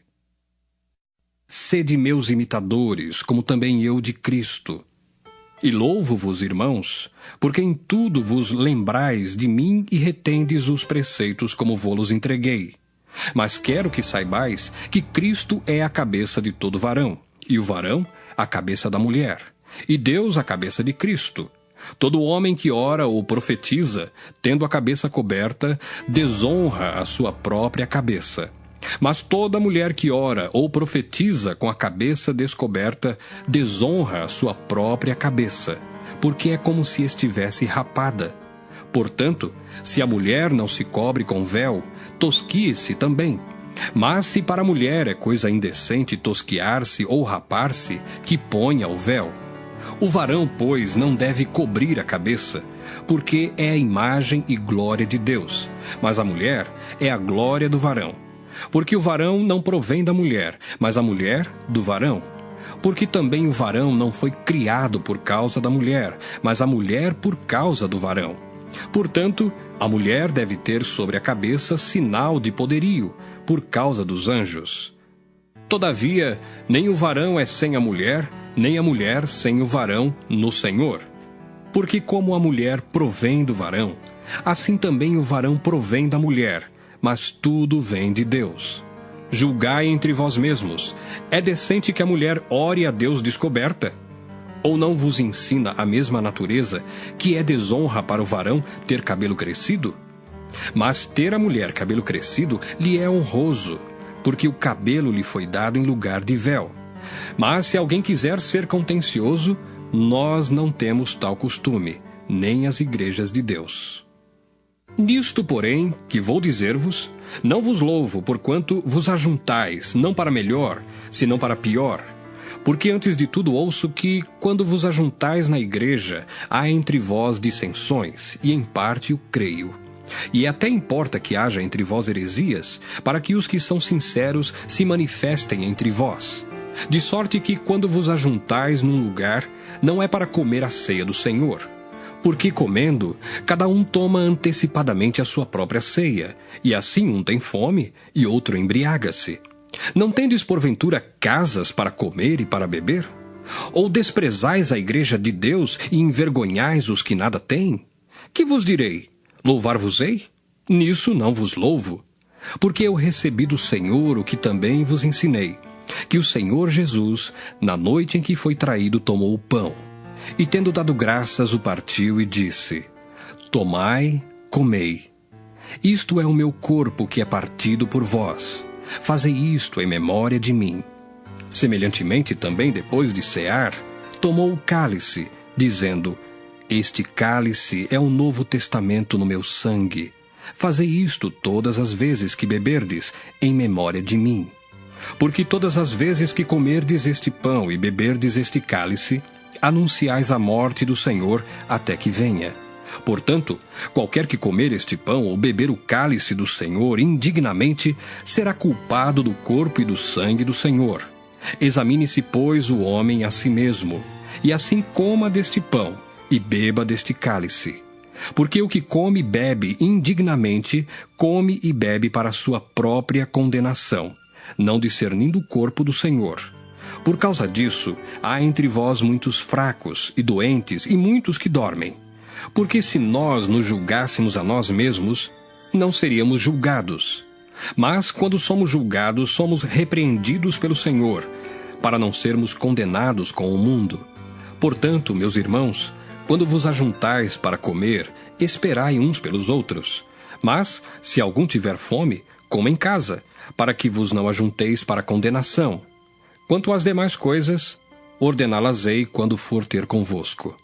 Sede meus imitadores, como também eu de Cristo. E louvo-vos, irmãos, porque em tudo vos lembrais de mim e retendes os preceitos como vô-los entreguei. Mas quero que saibais que Cristo é a cabeça de todo varão, e o varão a cabeça da mulher, e Deus a cabeça de Cristo. Todo homem que ora ou profetiza, tendo a cabeça coberta, desonra a sua própria cabeça. Mas toda mulher que ora ou profetiza com a cabeça descoberta, desonra a sua própria cabeça, porque é como se estivesse rapada. Portanto, se a mulher não se cobre com véu, tosquie-se também. Mas se para a mulher é coisa indecente tosquiar-se ou rapar-se, que ponha o véu. O varão, pois, não deve cobrir a cabeça, porque é a imagem e glória de Deus, mas a mulher é a glória do varão. Porque o varão não provém da mulher, mas a mulher do varão. Porque também o varão não foi criado por causa da mulher, mas a mulher por causa do varão. Portanto, a mulher deve ter sobre a cabeça sinal de poderio, por causa dos anjos. Todavia, nem o varão é sem a mulher, nem a mulher sem o varão no Senhor. Porque como a mulher provém do varão, assim também o varão provém da mulher, mas tudo vem de Deus. Julgai entre vós mesmos. É decente que a mulher ore a Deus descoberta? Ou não vos ensina a mesma natureza que é desonra para o varão ter cabelo crescido? Mas ter a mulher cabelo crescido lhe é honroso, porque o cabelo lhe foi dado em lugar de véu. Mas se alguém quiser ser contencioso, nós não temos tal costume, nem as igrejas de Deus. Nisto, porém, que vou dizer-vos, não vos louvo, porquanto vos ajuntais, não para melhor, senão para pior. Porque antes de tudo ouço que, quando vos ajuntais na igreja, há entre vós dissensões, e em parte o creio. E até importa que haja entre vós heresias, para que os que são sinceros se manifestem entre vós. De sorte que, quando vos ajuntais num lugar, não é para comer a ceia do Senhor. Porque, comendo, cada um toma antecipadamente a sua própria ceia, e assim um tem fome e outro embriaga-se. Não tendes, porventura, casas para comer e para beber? Ou desprezais a igreja de Deus e envergonhais os que nada têm? Que vos direi? Louvar-vos-ei? Nisso não vos louvo. Porque eu recebi do Senhor o que também vos ensinei, que o Senhor Jesus, na noite em que foi traído, tomou o pão. E tendo dado graças, o partiu e disse: Tomai, comei. Isto é o meu corpo que é partido por vós. Fazei isto em memória de mim. Semelhantemente também, depois de cear, tomou o cálice, dizendo: Este cálice é o novo testamento no meu sangue. Fazei isto todas as vezes que beberdes, em memória de mim. Porque todas as vezes que comerdes este pão e beberdes este cálice, anunciais a morte do Senhor até que venha. Portanto, qualquer que comer este pão ou beber o cálice do Senhor indignamente, será culpado do corpo e do sangue do Senhor. Examine-se, pois, o homem a si mesmo, e assim coma deste pão e beba deste cálice. Porque o que come e bebe indignamente, come e bebe para a sua própria condenação, não discernindo o corpo do Senhor. Por causa disso, há entre vós muitos fracos e doentes e muitos que dormem. Porque se nós nos julgássemos a nós mesmos, não seríamos julgados. Mas quando somos julgados, somos repreendidos pelo Senhor, para não sermos condenados com o mundo. Portanto, meus irmãos, quando vos ajuntais para comer, esperai uns pelos outros. Mas, se algum tiver fome, coma em casa, para que vos não ajunteis para condenação. Quanto às demais coisas, ordená-las-ei quando for ter convosco.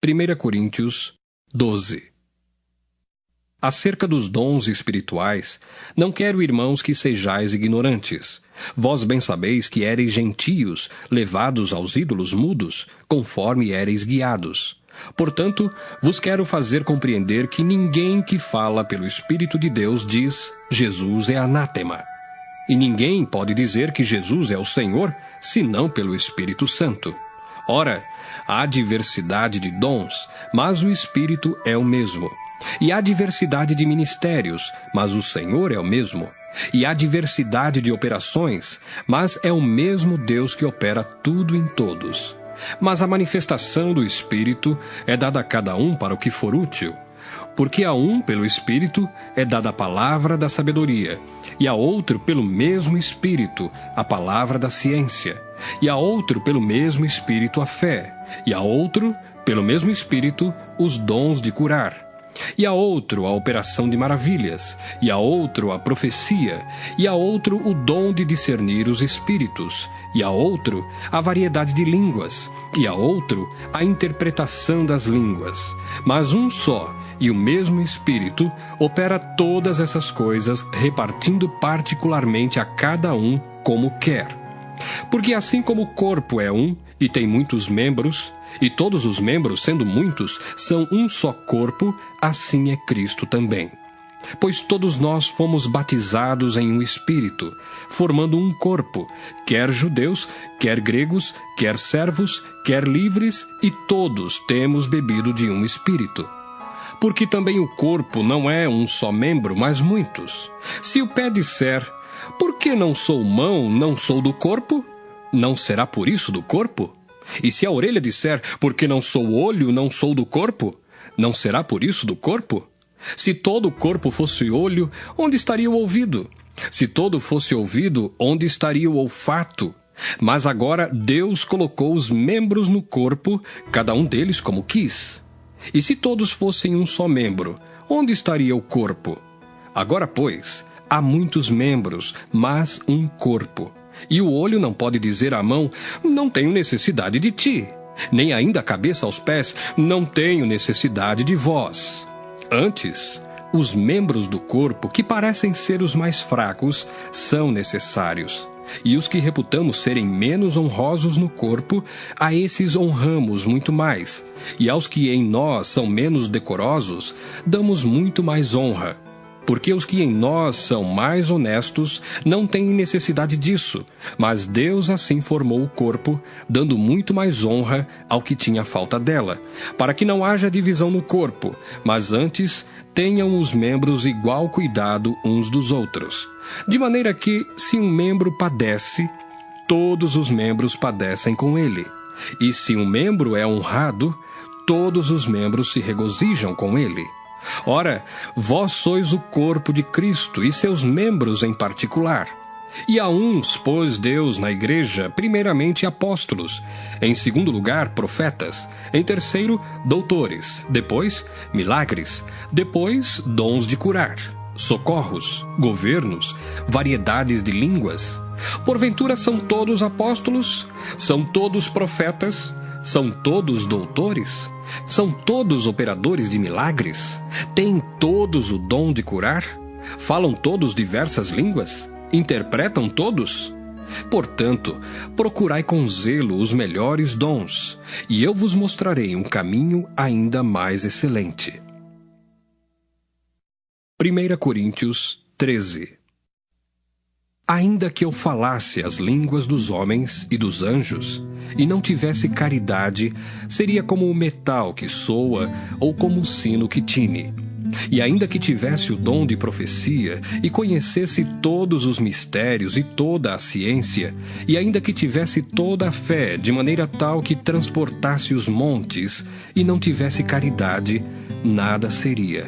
1 Coríntios 12. Acerca dos dons espirituais, não quero, irmãos, que sejais ignorantes. Vós bem sabeis que éreis gentios, levados aos ídolos mudos, conforme éreis guiados. Portanto, vos quero fazer compreender que ninguém que fala pelo Espírito de Deus diz, Jesus é anátema. E ninguém pode dizer que Jesus é o Senhor, senão pelo Espírito Santo. Ora, há diversidade de dons, mas o Espírito é o mesmo. E há diversidade de ministérios, mas o Senhor é o mesmo. E há diversidade de operações, mas é o mesmo Deus que opera tudo em todos. Mas a manifestação do Espírito é dada a cada um para o que for útil. Porque a um, pelo Espírito, é dada a palavra da sabedoria, e a outro, pelo mesmo Espírito, a palavra da ciência, e a outro, pelo mesmo Espírito, a fé, e a outro, pelo mesmo Espírito, os dons de curar. E a outro a operação de maravilhas, e a outro a profecia, e a outro o dom de discernir os espíritos, e a outro a variedade de línguas, e a outro a interpretação das línguas. Mas um só e o mesmo Espírito opera todas essas coisas, repartindo particularmente a cada um como quer. Porque assim como o corpo é um e tem muitos membros, e todos os membros, sendo muitos, são um só corpo, assim é Cristo também. Pois todos nós fomos batizados em um Espírito, formando um corpo, quer judeus, quer gregos, quer servos, quer livres, e todos temos bebido de um Espírito. Porque também o corpo não é um só membro, mas muitos. Se o pé disser, por que não sou mão, não sou do corpo? Não será por isso do corpo? E se a orelha disser, porque não sou olho, não sou do corpo? Não será por isso do corpo? Se todo o corpo fosse olho, onde estaria o ouvido? Se todo fosse ouvido, onde estaria o olfato? Mas agora Deus colocou os membros no corpo, cada um deles como quis. E se todos fossem um só membro, onde estaria o corpo? Agora, pois, há muitos membros, mas um corpo. E o olho não pode dizer à mão, não tenho necessidade de ti. Nem ainda a cabeça aos pés, não tenho necessidade de vós. Antes, os membros do corpo, que parecem ser os mais fracos, são necessários. E os que reputamos serem menos honrosos no corpo, a esses honramos muito mais. E aos que em nós são menos decorosos, damos muito mais honra. Porque os que em nós são mais honestos não têm necessidade disso, mas Deus assim formou o corpo, dando muito mais honra ao que tinha falta dela, para que não haja divisão no corpo, mas antes tenham os membros igual cuidado uns dos outros. De maneira que, se um membro padece, todos os membros padecem com ele. E se um membro é honrado, todos os membros se regozijam com ele. Ora, vós sois o corpo de Cristo e seus membros em particular. E a uns pôs Deus na igreja, primeiramente apóstolos, em segundo lugar profetas, em terceiro doutores, depois milagres, depois dons de curar, socorros, governos, variedades de línguas. Porventura são todos apóstolos? São todos profetas? São todos doutores? São todos operadores de milagres? Têm todos o dom de curar? Falam todos diversas línguas? Interpretam todos? Portanto, procurai com zelo os melhores dons, e eu vos mostrarei um caminho ainda mais excelente. 1 Coríntios 13. Ainda que eu falasse as línguas dos homens e dos anjos, e não tivesse caridade, seria como o metal que soa ou como o sino que tine. E ainda que tivesse o dom de profecia, e conhecesse todos os mistérios e toda a ciência, e ainda que tivesse toda a fé, de maneira tal que transportasse os montes, e não tivesse caridade, nada seria.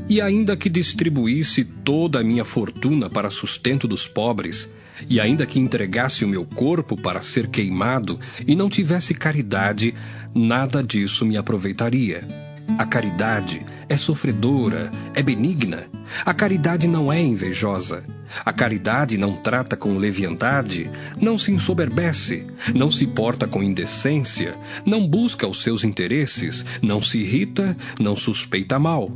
E ainda que distribuísse toda a minha fortuna para sustento dos pobres, e ainda que entregasse o meu corpo para ser queimado, e não tivesse caridade, nada disso me aproveitaria. A caridade é sofredora, é benigna. A caridade não é invejosa. A caridade não trata com leviandade, não se ensoberbece, não se porta com indecência, não busca os seus interesses, não se irrita, não suspeita mal.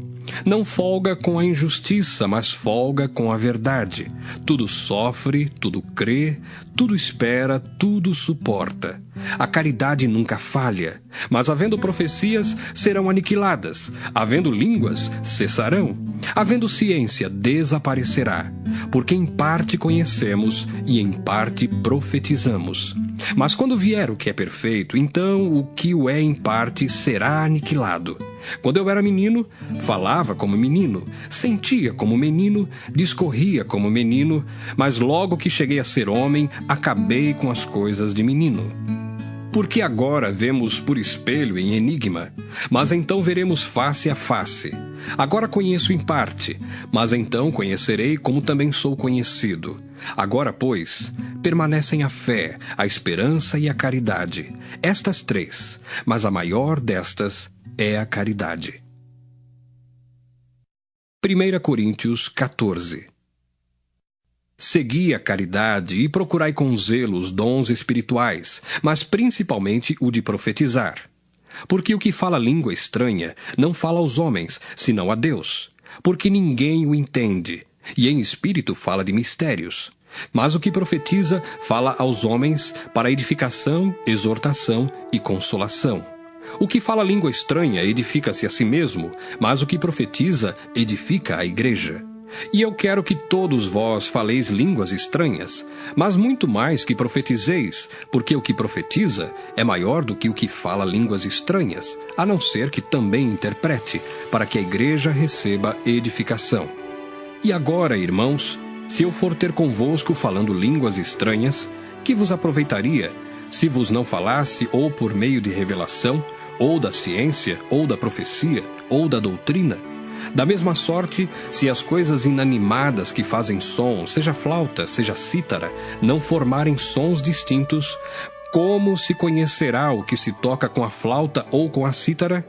Não folga com a injustiça, mas folga com a verdade. Tudo sofre, tudo crê, tudo espera, tudo suporta. A caridade nunca falha, mas havendo profecias, serão aniquiladas. Havendo línguas, cessarão. Havendo ciência, desaparecerá. Porque em parte conhecemos e em parte profetizamos. Mas quando vier o que é perfeito, então o que o é em parte será aniquilado. Quando eu era menino, falava como menino, sentia como menino, discorria como menino, mas logo que cheguei a ser homem, acabei com as coisas de menino. Porque agora vemos por espelho em enigma, mas então veremos face a face. Agora conheço em parte, mas então conhecerei como também sou conhecido. Agora, pois, permanecem a fé, a esperança e a caridade. Estas três, mas a maior destas é a caridade. 1 Coríntios 14. Segui a caridade e procurai com zelo os dons espirituais, mas principalmente o de profetizar. Porque o que fala língua estranha não fala aos homens, senão a Deus, porque ninguém o entende, e em espírito fala de mistérios. Mas o que profetiza fala aos homens para edificação, exortação e consolação. O que fala língua estranha edifica-se a si mesmo, mas o que profetiza edifica a igreja. E eu quero que todos vós faleis línguas estranhas, mas muito mais que profetizeis, porque o que profetiza é maior do que o que fala línguas estranhas, a não ser que também interprete, para que a igreja receba edificação. E agora, irmãos, se eu for ter convosco falando línguas estranhas, que vos aproveitaria, se vos não falasse ou por meio de revelação, ou da ciência, ou da profecia, ou da doutrina? Da mesma sorte, se as coisas inanimadas que fazem som, seja flauta, seja cítara, não formarem sons distintos, como se conhecerá o que se toca com a flauta ou com a cítara?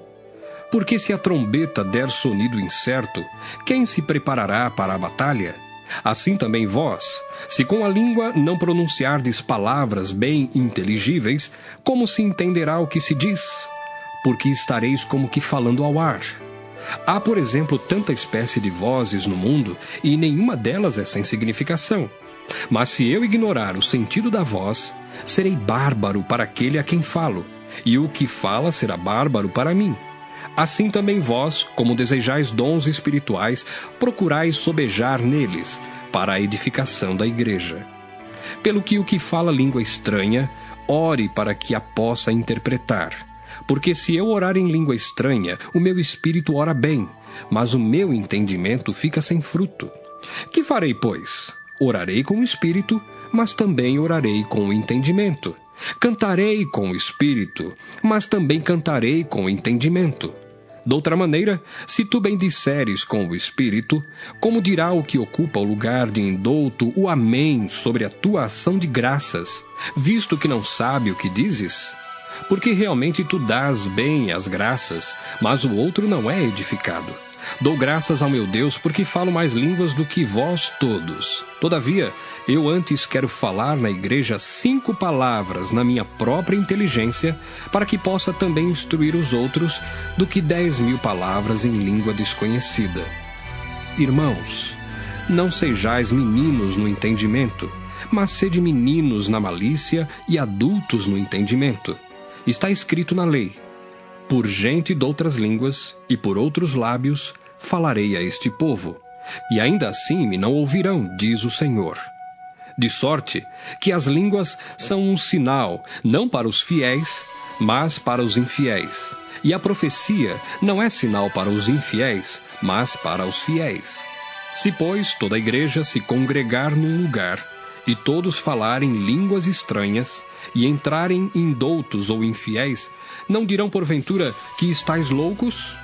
Porque se a trombeta der sonido incerto, quem se preparará para a batalha? Assim também vós, se com a língua não pronunciardes palavras bem inteligíveis, como se entenderá o que se diz? Porque estareis como que falando ao ar. Há, por exemplo, tanta espécie de vozes no mundo, e nenhuma delas é sem significação. Mas se eu ignorar o sentido da voz, serei bárbaro para aquele a quem falo, e o que fala será bárbaro para mim. Assim também vós, como desejais dons espirituais, procurais sobejar neles, para a edificação da igreja. Pelo que o que fala língua estranha, ore para que a possa interpretar. Porque se eu orar em língua estranha, o meu espírito ora bem, mas o meu entendimento fica sem fruto. Que farei, pois? Orarei com o espírito, mas também orarei com o entendimento. Cantarei com o espírito, mas também cantarei com o entendimento. Doutra maneira, se tu bendisseres com o espírito, como dirá o que ocupa o lugar de indouto o amém sobre a tua ação de graças, visto que não sabe o que dizes? Porque realmente tu dás bem as graças, mas o outro não é edificado. Dou graças ao meu Deus porque falo mais línguas do que vós todos. Todavia, eu antes quero falar na igreja 5 palavras na minha própria inteligência, para que possa também instruir os outros, do que 10.000 palavras em língua desconhecida. Irmãos, não sejais meninos no entendimento, mas sede meninos na malícia e adultos no entendimento. Está escrito na lei: por gente de outras línguas e por outros lábios falarei a este povo, e ainda assim me não ouvirão, diz o Senhor. De sorte que as línguas são um sinal, não para os fiéis, mas para os infiéis. E a profecia não é sinal para os infiéis, mas para os fiéis. Se, pois, toda a igreja se congregar num lugar, e todos falarem línguas estranhas, e entrarem indoutos ou infiéis, não dirão porventura que estáis loucos?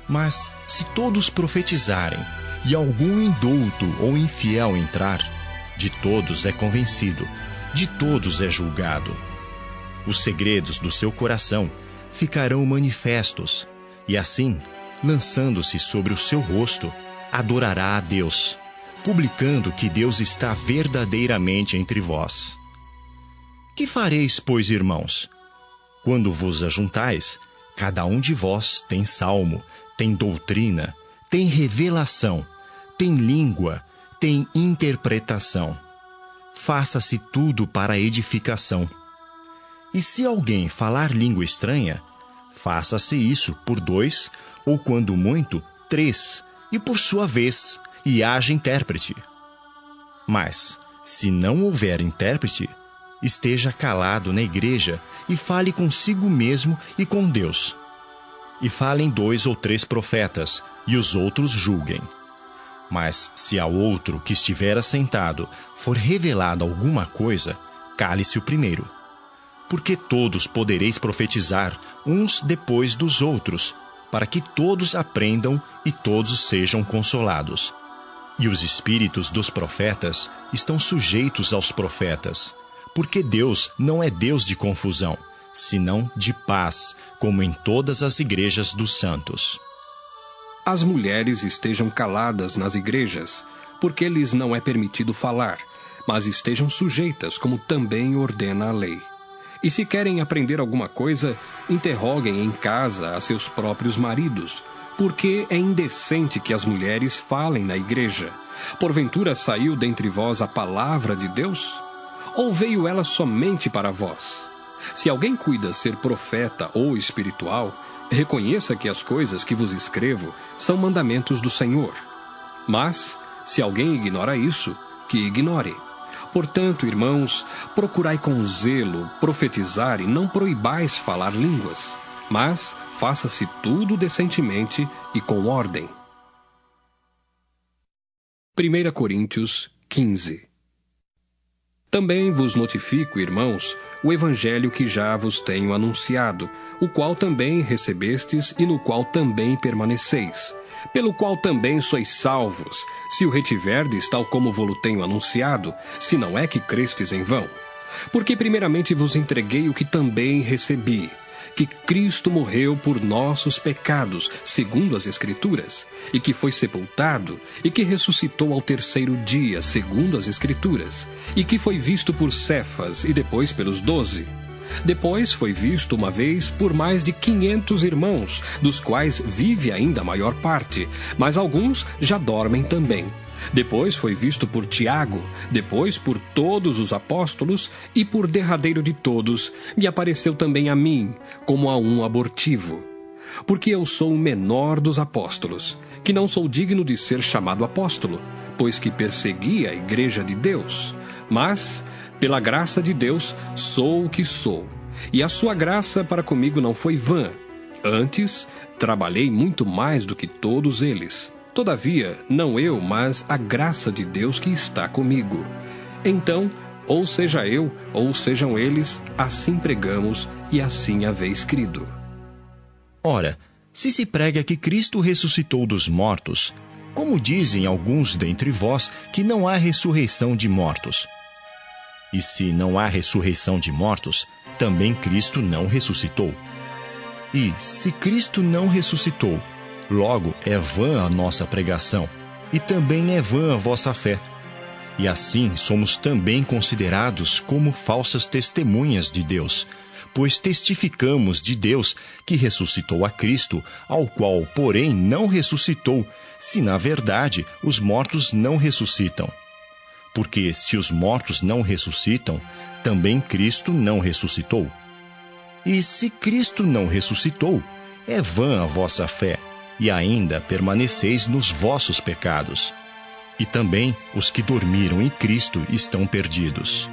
Mas se todos profetizarem, e algum indouto ou infiel entrar, de todos é convencido, de todos é julgado. Os segredos do seu coração ficarão manifestos, e assim, lançando-se sobre o seu rosto, adorará a Deus, publicando que Deus está verdadeiramente entre vós. Que fareis, pois, irmãos? Quando vos ajuntais, cada um de vós tem salmo, tem doutrina, tem revelação, tem língua, tem interpretação. Faça-se tudo para a edificação. E se alguém falar língua estranha, faça-se isso por 2, ou quando muito, 3, e por sua vez, e haja intérprete. Mas, se não houver intérprete, esteja calado na igreja e fale consigo mesmo e com Deus. E falem 2 ou 3 profetas, e os outros julguem. Mas, se ao outro que estiver assentado for revelada alguma coisa, cale-se o primeiro. Porque todos podereis profetizar uns depois dos outros, para que todos aprendam e todos sejam consolados. E os espíritos dos profetas estão sujeitos aos profetas, porque Deus não é Deus de confusão, senão de paz, como em todas as igrejas dos santos. As mulheres estejam caladas nas igrejas, porque lhes não é permitido falar, mas estejam sujeitas, como também ordena a lei. E se querem aprender alguma coisa, interroguem em casa a seus próprios maridos, porque é indecente que as mulheres falem na igreja. Porventura saiu dentre vós a palavra de Deus? Ou veio ela somente para vós? Se alguém cuida ser profeta ou espiritual, reconheça que as coisas que vos escrevo são mandamentos do Senhor. Mas, se alguém ignora isso, que ignore. Portanto, irmãos, procurai com zelo profetizar e não proibais falar línguas, mas faça-se tudo decentemente e com ordem. 1 Coríntios 15. Também vos notifico, irmãos, o evangelho que já vos tenho anunciado, o qual também recebestes e no qual também permaneceis, pelo qual também sois salvos, se o retiverdes tal como vos tenho anunciado, se não é que crestes em vão. Porque primeiramente vos entreguei o que também recebi, que Cristo morreu por nossos pecados, segundo as Escrituras, e que foi sepultado, e que ressuscitou ao 3º dia, segundo as Escrituras, e que foi visto por Cefas e depois pelos 12. Depois foi visto uma vez por mais de 500 irmãos, dos quais vive ainda a maior parte, mas alguns já dormem também. Depois foi visto por Tiago, depois por todos os apóstolos, e por derradeiro de todos, me apareceu também a mim, como a um abortivo. Porque eu sou o menor dos apóstolos, que não sou digno de ser chamado apóstolo, pois que persegui a igreja de Deus. Mas, pela graça de Deus, sou o que sou. E a sua graça para comigo não foi vã. Antes, trabalhei muito mais do que todos eles. Todavia, não eu, mas a graça de Deus que está comigo. Então, ou seja eu, ou sejam eles, assim pregamos e assim haveis crido. Ora, se prega que Cristo ressuscitou dos mortos, como dizem alguns dentre vós que não há ressurreição de mortos? E se não há ressurreição de mortos, também Cristo não ressuscitou. E se Cristo não ressuscitou, logo é vã a nossa pregação, e também é vã a vossa fé. E assim somos também considerados como falsas testemunhas de Deus, pois testificamos de Deus que ressuscitou a Cristo, ao qual, porém, não ressuscitou, se na verdade os mortos não ressuscitam. Porque se os mortos não ressuscitam, também Cristo não ressuscitou. E se Cristo não ressuscitou, é vã a vossa fé, e ainda permaneceis nos vossos pecados. E também os que dormiram em Cristo estão perdidos.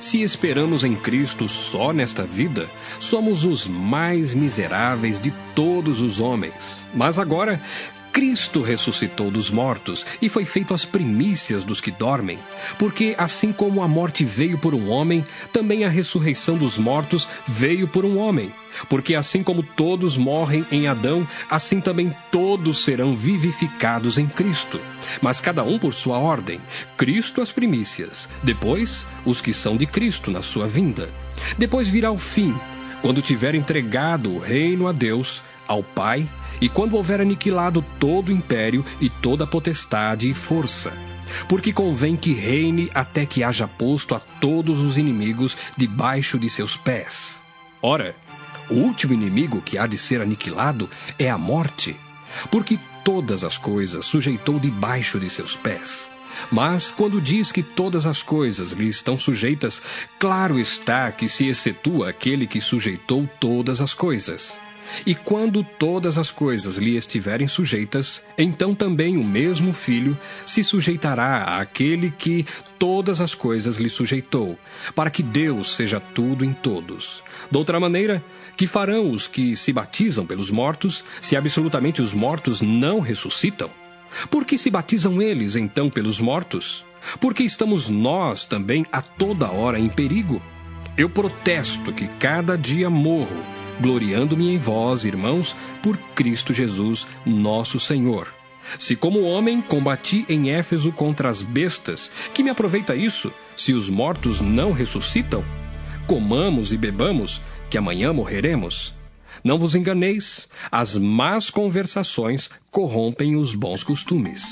Se esperamos em Cristo só nesta vida, somos os mais miseráveis de todos os homens. Mas agora, Cristo ressuscitou dos mortos e foi feito as primícias dos que dormem. Porque assim como a morte veio por um homem, também a ressurreição dos mortos veio por um homem. Porque assim como todos morrem em Adão, assim também todos serão vivificados em Cristo. Mas cada um por sua ordem. Cristo as primícias, depois os que são de Cristo na sua vinda. Depois virá o fim, quando tiver entregado o reino a Deus, ao Pai, e quando houver aniquilado todo o império e toda a potestade e força. Porque convém que reine até que haja posto a todos os inimigos debaixo de seus pés. Ora, O último inimigo que há de ser aniquilado é a morte, porque todas as coisas sujeitou debaixo de seus pés. Mas, quando diz que todas as coisas lhe estão sujeitas, claro está que se excetua aquele que sujeitou todas as coisas. E quando todas as coisas lhe estiverem sujeitas, então também o mesmo Filho se sujeitará àquele que todas as coisas lhe sujeitou, para que Deus seja tudo em todos. Doutra maneira, que farão os que se batizam pelos mortos, se absolutamente os mortos não ressuscitam? Por que se batizam eles, então, pelos mortos? Porque estamos nós também a toda hora em perigo? Eu protesto que cada dia morro, gloriando-me em vós, irmãos, por Cristo Jesus, nosso Senhor. Se como homem combati em Éfeso contra as bestas, que me aproveita isso, se os mortos não ressuscitam? Comamos e bebamos, que amanhã morreremos. Não vos enganeis, as más conversações corrompem os bons costumes.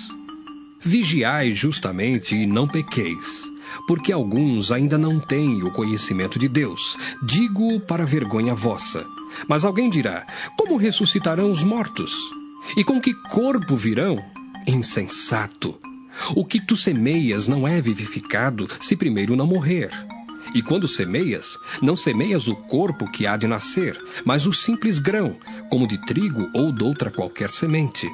Vigiai justamente e não pequeis, porque alguns ainda não têm o conhecimento de Deus. Digo para vergonha vossa. Mas alguém dirá: como ressuscitarão os mortos? E com que corpo virão? Insensato! O que tu semeias não é vivificado se primeiro não morrer. E quando semeias, não semeias o corpo que há de nascer, mas o simples grão, como de trigo ou doutra qualquer semente.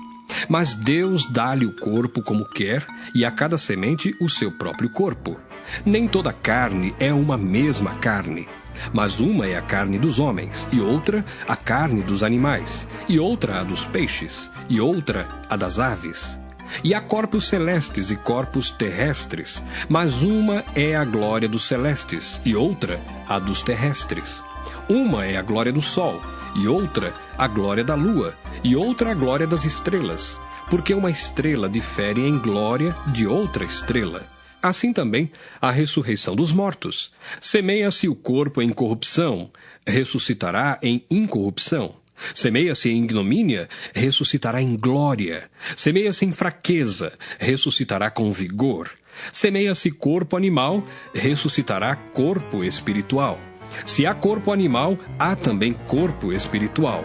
Mas Deus dá-lhe o corpo como quer, e a cada semente o seu próprio corpo. Nem toda carne é uma mesma carne, mas uma é a carne dos homens, e outra a carne dos animais, e outra a dos peixes, e outra a das aves. E há corpos celestes e corpos terrestres, mas uma é a glória dos celestes, e outra a dos terrestres. Uma é a glória do sol, e outra a glória da lua, e outra a glória das estrelas, porque uma estrela difere em glória de outra estrela. Assim também a ressurreição dos mortos. Semeia-se o corpo em corrupção, ressuscitará em incorrupção. Semeia-se em ignomínia, ressuscitará em glória. Semeia-se em fraqueza, ressuscitará com vigor. Semeia-se corpo animal, ressuscitará corpo espiritual. Se há corpo animal, há também corpo espiritual.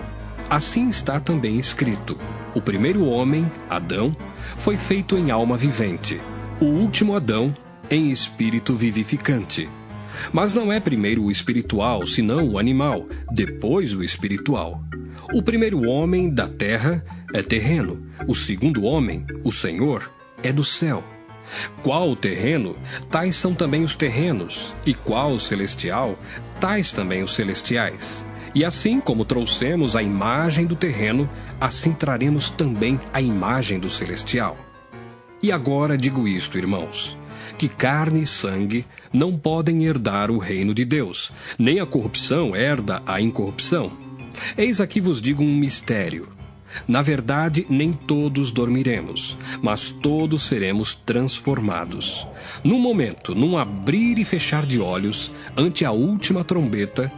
Assim está também escrito: o primeiro homem, Adão, foi feito em alma vivente. O último Adão, em espírito vivificante. Mas não é primeiro o espiritual, senão o animal, depois o espiritual. O primeiro homem da terra é terreno, o segundo homem, o Senhor, é do céu. Qual o terreno, tais são também os terrenos, e qual o celestial, tais também os celestiais. E assim como trouxemos a imagem do terreno, assim traremos também a imagem do celestial. E agora digo isto, irmãos, que carne e sangue não podem herdar o reino de Deus, nem a corrupção herda a incorrupção. Eis aqui vos digo um mistério. Na verdade, nem todos dormiremos, mas todos seremos transformados. Num momento, num abrir e fechar de olhos, ante a última trombeta,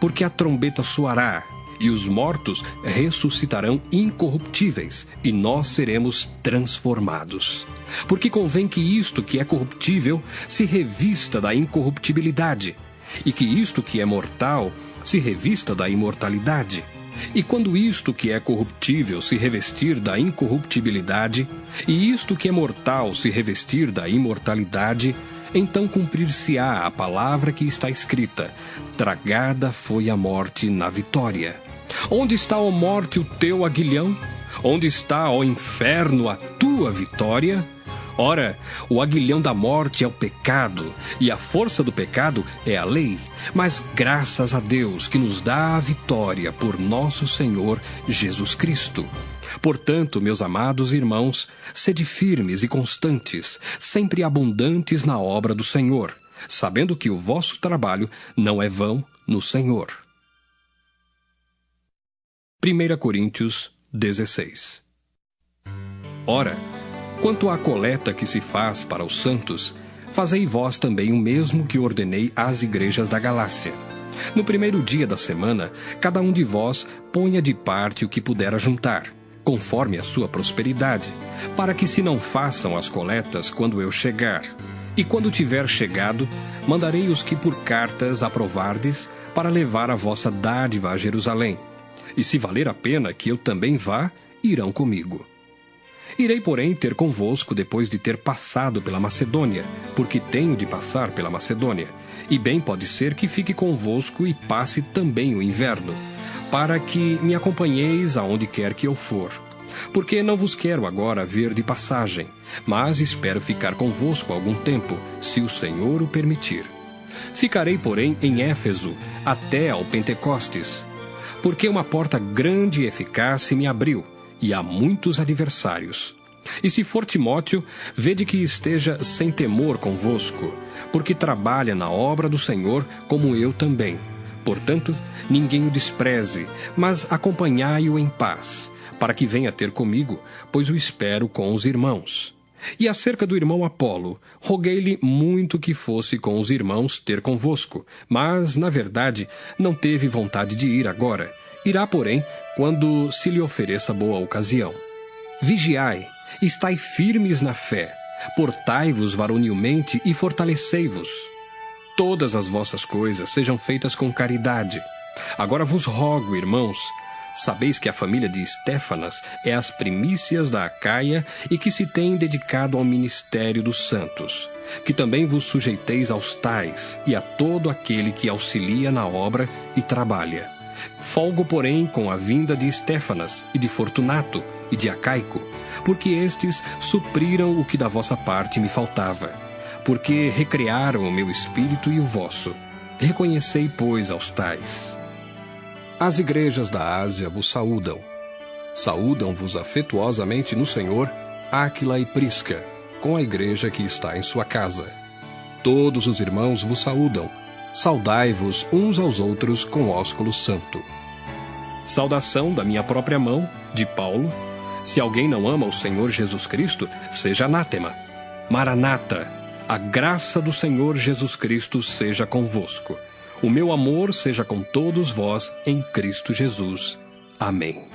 porque a trombeta soará, e os mortos ressuscitarão incorruptíveis, e nós seremos transformados. Porque convém que isto que é corruptível se revista da incorruptibilidade, e que isto que é mortal se revista da imortalidade. E quando isto que é corruptível se revestir da incorruptibilidade, e isto que é mortal se revestir da imortalidade, então cumprir-se-á a palavra que está escrita: tragada foi a morte na vitória. Onde está, ó morte, o teu aguilhão? Onde está, ó inferno, a tua vitória? Ora, o aguilhão da morte é o pecado, e a força do pecado é a lei. Mas graças a Deus que nos dá a vitória por nosso Senhor Jesus Cristo. Portanto, meus amados irmãos, sede firmes e constantes, sempre abundantes na obra do Senhor, sabendo que o vosso trabalho não é vão no Senhor. 1 Coríntios 16. Ora, quanto à coleta que se faz para os santos, fazei vós também o mesmo que ordenei às igrejas da Galácia. No primeiro dia da semana, cada um de vós ponha de parte o que puder ajuntar, conforme a sua prosperidade, para que se não façam as coletas quando eu chegar. E quando tiver chegado, mandarei os que por cartas aprovardes, para levar a vossa dádiva a Jerusalém. E se valer a pena que eu também vá, irão comigo. Irei, porém, ter convosco depois de ter passado pela Macedônia, porque tenho de passar pela Macedônia, e bem pode ser que fique convosco e passe também o inverno, para que me acompanheis aonde quer que eu for. Porque não vos quero agora ver de passagem, mas espero ficar convosco algum tempo, se o Senhor o permitir. Ficarei, porém, em Éfeso, até ao Pentecostes, porque uma porta grande e eficaz se me abriu, e há muitos adversários. E se for Timóteo, vede que esteja sem temor convosco, porque trabalha na obra do Senhor como eu também. Portanto, ninguém o despreze, mas acompanhai-o em paz, para que venha ter comigo, pois o espero com os irmãos. E acerca do irmão Apolo, roguei-lhe muito que fosse com os irmãos ter convosco, mas, na verdade, não teve vontade de ir agora. Irá, porém, quando se lhe ofereça boa ocasião. Vigiai, estai firmes na fé, portai-vos varonilmente e fortalecei-vos. Todas as vossas coisas sejam feitas com caridade. Agora vos rogo, irmãos, sabeis que a família de Estéfanas é as primícias da Acaia e que se tem dedicado ao ministério dos santos, que também vos sujeiteis aos tais e a todo aquele que auxilia na obra e trabalha. Folgo, porém, com a vinda de Estéfanas e de Fortunato e de Acaico, porque estes supriram o que da vossa parte me faltava, porque recrearam o meu espírito e o vosso. Reconhecei, pois, aos tais. As igrejas da Ásia vos saúdam. Saúdam-vos afetuosamente no Senhor Áquila e Prisca, com a igreja que está em sua casa. Todos os irmãos vos saúdam. Saudai-vos uns aos outros com ósculo santo. Saudação da minha própria mão, de Paulo. Se alguém não ama o Senhor Jesus Cristo, seja anátema. Maranata, a graça do Senhor Jesus Cristo seja convosco. O meu amor seja com todos vós em Cristo Jesus. Amém.